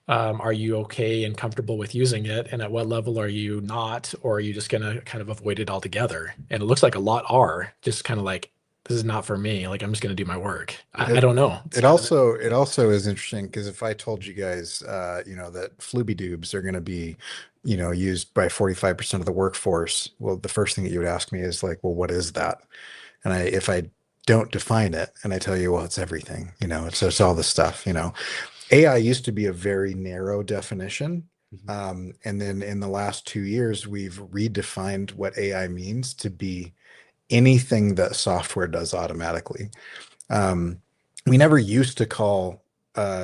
are you okay and comfortable with using it? And at what level are you not, or are you just going to kind of avoid it altogether? And it looks like a lot are just kind of like, this is not for me. Like, I'm just going to do my work. I It, don't know. It's it kind of also is interesting because if I told you guys, that Flooby Doobs are going to be, used by 45% of the workforce, well, the first thing that you would ask me is like, well, what is that? And if I don't define it and I tell you, well, it's everything, it's all this stuff, AI used to be a very narrow definition. And then in the last 2 years, we've redefined what AI means to be anything that software does automatically. We never used to call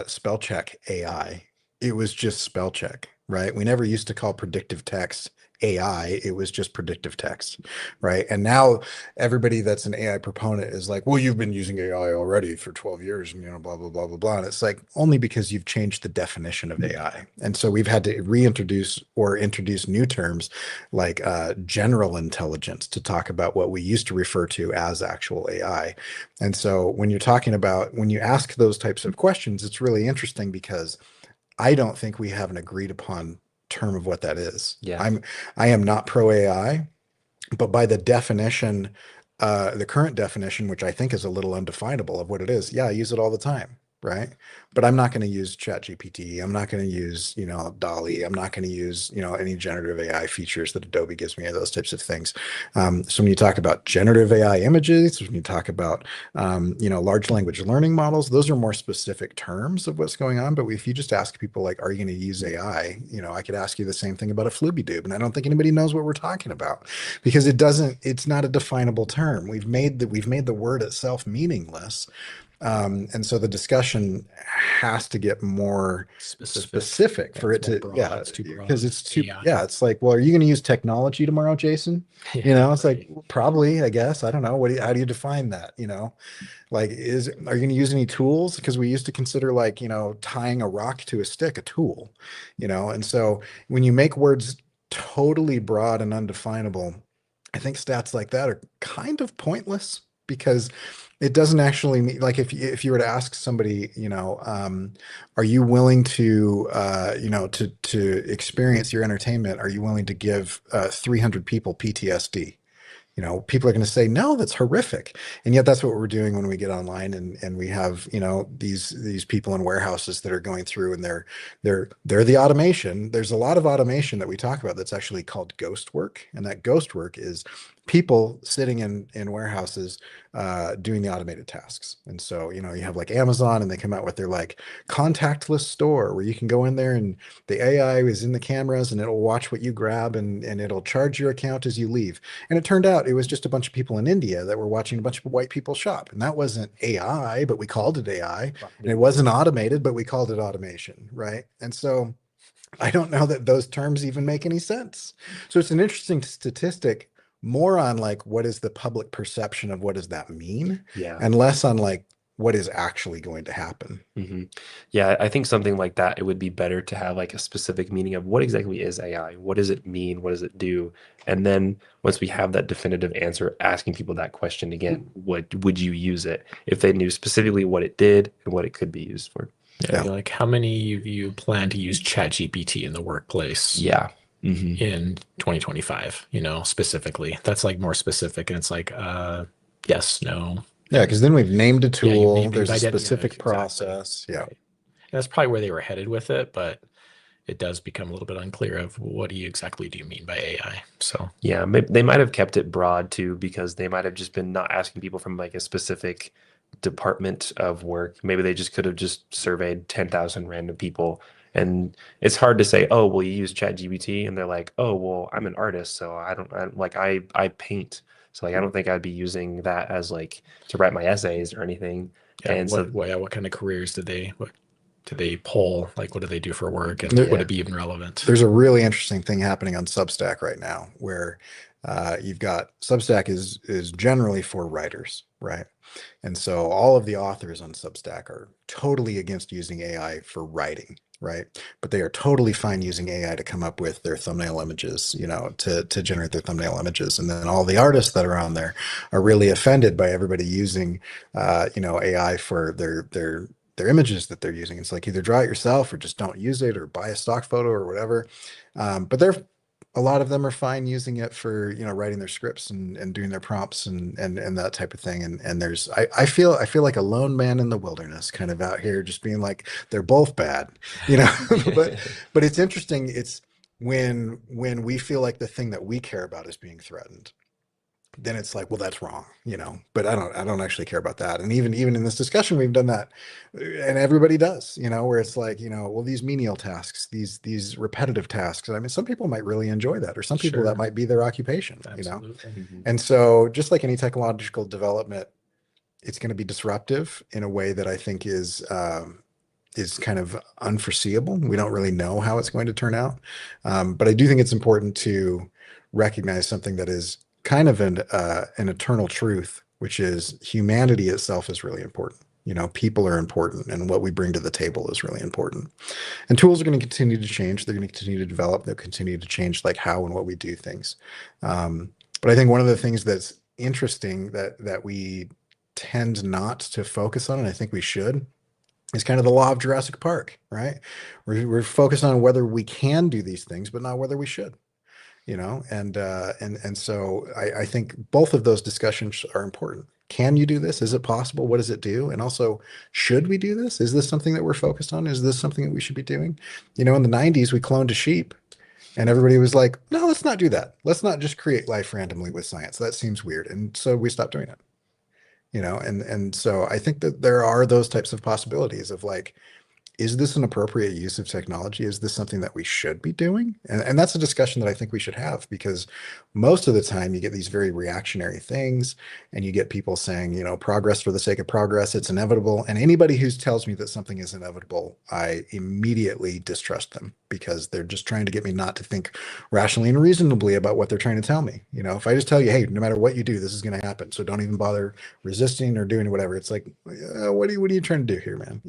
spell check AI. It was just spell check, right? We never used to call predictive text AI. It was just predictive text, right? And now everybody that's an AI proponent is like, well, you've been using AI already for 12 years, and, blah, blah, blah, blah, blah. And it's like, only because you've changed the definition of AI. And so we've had to reintroduce or introduce new terms like general intelligence to talk about what we used to refer to as actual AI. And so when you ask those types of questions, it's really interesting because I don't think we have an agreed upon term of what that is. Yeah. I am not pro AI, but by the definition, the current definition, which I think is a little undefinable of what it is. Yeah, I use it all the time, right? But I'm not going to use ChatGPT. I'm not going to use, DALL-E. I'm not going to use, any generative AI features that Adobe gives me, or those types of things. So when you talk about generative AI images, when you talk about, large language learning models, those are more specific terms of what's going on. But if you just ask people like, are you going to use AI? I could ask you the same thing about a Flooby Doob. And I don't think anybody knows what we're talking about because it's not a definable term. We've made the word itself meaningless. And so the discussion has to get more specific for it to, it's too broad. because it's like, well, are you going to use technology tomorrow, Jason? It's like, probably, I guess. I don't know. How do you define that? Like, are you going to use any tools? Because we used to consider like, tying a rock to a stick, a tool, and so when you make words totally broad and undefinable, I think stats like that are kind of pointless because it doesn't actually mean, like, if you were to ask somebody, are you willing to, to experience your entertainment? Are you willing to give 300 people PTSD? People are going to say, no, that's horrific. And yet that's what we're doing when we get online and we have, these people in warehouses that are going through and they're the automation. There's a lot of automation that we talk about that's actually called ghost work. And that ghost work is people sitting in warehouses doing the automated tasks. And so, you have like Amazon and they come out with their like contactless store where you can go in there and the AI is in the cameras and it'll watch what you grab and it'll charge your account as you leave. And it turned out it was just a bunch of people in India that were watching a bunch of white people shop. And that wasn't AI, but we called it AI. And it wasn't automated, but we called it automation, right? And so I don't know that those terms even make any sense. So it's an interesting statistic, more on like, what is the public perception of what does that mean? Yeah. And less on like, what is actually going to happen. Yeah, I think something like that, it would be better to have like a specific meaning of what exactly is AI? What does it mean? What does it do? And then once we have that definitive answer, asking people that question again, what would you use it? If they knew specifically what it did and what it could be used for. Yeah. Like, how many of you plan to use ChatGPT in the workplace? Yeah. In 2025, specifically. That's like more specific, and it's like, yes, no. Yeah, because then we've named a tool. named There's a identity, specific exactly. process. Yeah. Right. And that's probably where they were headed with it, but it does become a little bit unclear of what do you mean by AI. So yeah, they might have kept it broad too, because they might have just been not asking people from like a specific department of work. Maybe they just could have just surveyed 10,000 random people. And it's hard to say, oh, well, you use ChatGPT, and they're like, oh, well, I'm an artist, so I paint. So like, I don't think I'd be using that as like to write my essays or anything. yeah, And what kind of careers did they poll? Like, what do they do for work, and There- would it be even relevant? There's a really interesting thing happening on Substack right now where you've got Substack is generally for writers, right? And so all of the authors on Substack are totally against using AI for writing, right? But they are totally fine using AI to come up with their thumbnail images, to generate their thumbnail images. And then all the artists that are on there are really offended by everybody using, AI for their images that they're using. It's like, either draw it yourself or just don't use it, or buy a stock photo or whatever. But they're a lot of them are fine using it for, writing their scripts and doing their prompts and that type of thing. And there's, I feel like a lone man in the wilderness kind of out here just being like, they're both bad, but it's interesting. It's when we feel like the thing that we care about is being threatened, then it's like, well, that's wrong, but I don't actually care about that. And even in this discussion, we've done that, and everybody does, where it's like, well, these menial tasks, these repetitive tasks. I mean, some people might really enjoy that, or some people that might be their occupation, And so just like any technological development, it's going to be disruptive in a way that I think is kind of unforeseeable. We don't really know how it's going to turn out. But I do think it's important to recognize something that is kind of an eternal truth, which is humanity itself is really important. People are important, and what we bring to the table is really important. And tools are going to continue to change. They're going to continue to develop. They'll continue to change like how and what we do things. But I think one of the things that's interesting that we tend not to focus on, and I think we should, is kind of the law of Jurassic Park, right? We're focused on whether we can do these things, but not whether we should. And so I think both of those discussions are important. Can you do this? Is it possible? What does it do? And also, should we do this? Is this something that we're focused on? Is this something that we should be doing? In the 90s, we cloned a sheep, and everybody was like, no, let's not do that. Let's not just create life randomly with science. That seems weird. And so we stopped doing it, and so I think that there are those types of possibilities of like, is this an appropriate use of technology? Is this something that we should be doing? And that's a discussion that I think we should have, because most of the time you get these very reactionary things, and you get people saying, progress for the sake of progress, it's inevitable. And anybody who tells me that something is inevitable, I immediately distrust them, because they're just trying to get me not to think rationally and reasonably about what they're trying to tell me. If I just tell you, hey, no matter what you do, this is going to happen, so don't even bother resisting or doing whatever. It's like, what are you trying to do here, man?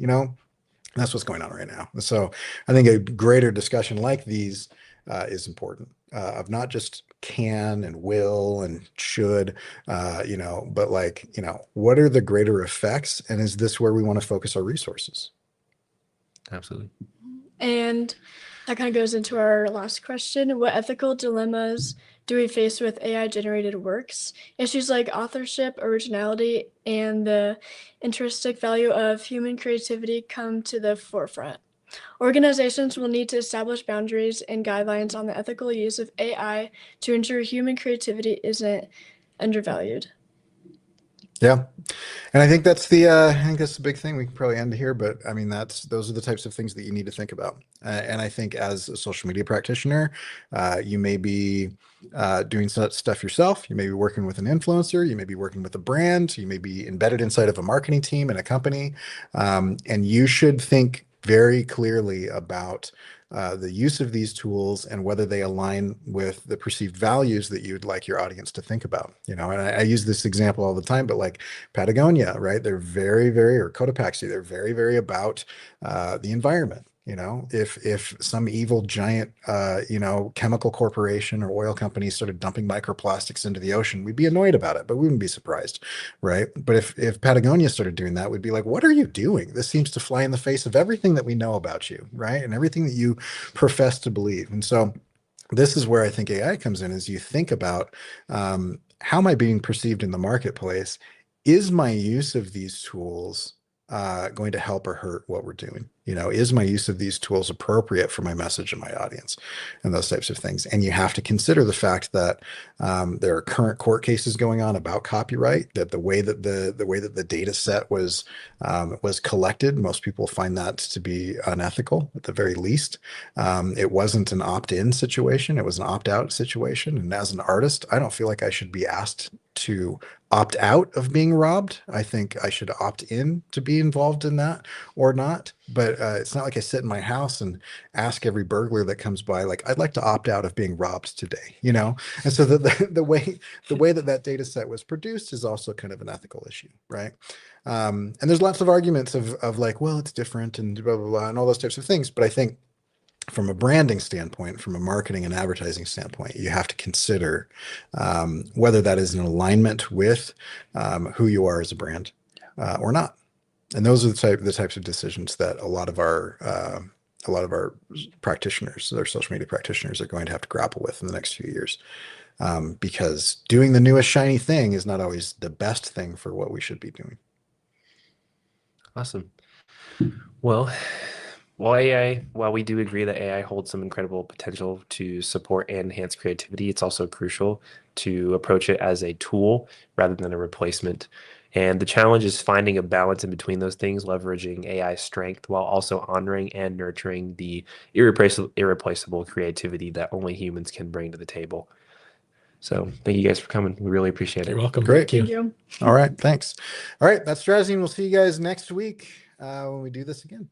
That's what's going on right now. So I think a greater discussion like these is important, of not just can and will and should, but like, what are the greater effects? And is this where we want to focus our resources? Absolutely. And that kind of goes into our last question. What ethical dilemmas do we face with AI-generated works? Issues like authorship, originality, and the intrinsic value of human creativity come to the forefront. Organizations will need to establish boundaries and guidelines on the ethical use of AI to ensure human creativity isn't undervalued. Yeah. And I think that's the big thing. We can probably end here, but I mean, those are the types of things that you need to think about. And I think as a social media practitioner, you may be doing such stuff yourself. You may be working with an influencer. You may be working with a brand. You may be embedded inside of a marketing team in a company. And you should think very clearly about the use of these tools and whether they align with the perceived values that you'd like your audience to think about. And I use this example all the time, but like Patagonia, right? They're very, very, or Cotopaxi, they're very, very about the environment. If some evil giant, chemical corporation or oil company started dumping microplastics into the ocean, we'd be annoyed about it, but we wouldn't be surprised, right? But if Patagonia started doing that, we'd be like, what are you doing? This seems to fly in the face of everything that we know about you, right? And everything that you profess to believe. And so this is where I think AI comes in, is you think about, how am I being perceived in the marketplace? Is my use of these tools going to help or hurt what we're doing? Is my use of these tools appropriate for my message and my audience, and those types of things? And you have to consider the fact that there are current court cases going on about copyright, that the way that the data set was collected, most people find that to be unethical at the very least. It wasn't an opt-in situation, it was an opt-out situation. And as an artist, I don't feel like I should be asked to opt out of being robbed. I think I should opt in to be involved in that or not. But it's not like I sit in my house and ask every burglar that comes by, like, I'd like to opt out of being robbed today, And so the way that data set was produced is also kind of an ethical issue, right? And there's lots of arguments of like, well, it's different and blah, blah, blah, and all those types of things. But I think from a branding standpoint, from a marketing and advertising standpoint, you have to consider whether that is in alignment with who you are as a brand or not. And those are the types of decisions that a lot of our a lot of our practitioners, our social media practitioners, are going to have to grapple with in the next few years. Because doing the newest shiny thing is not always the best thing for what we should be doing. Awesome. Well, while we do agree that AI holds some incredible potential to support and enhance creativity, it's also crucial to approach it as a tool rather than a replacement. And the challenge is finding a balance in between those things, leveraging AI's strength while also honoring and nurturing the irreplaceable creativity that only humans can bring to the table. So thank you guys for coming. We really appreciate it. You're welcome. Great. Thank you. All right. Thanks. All right. That's Strazine. We'll see you guys next week when we do this again.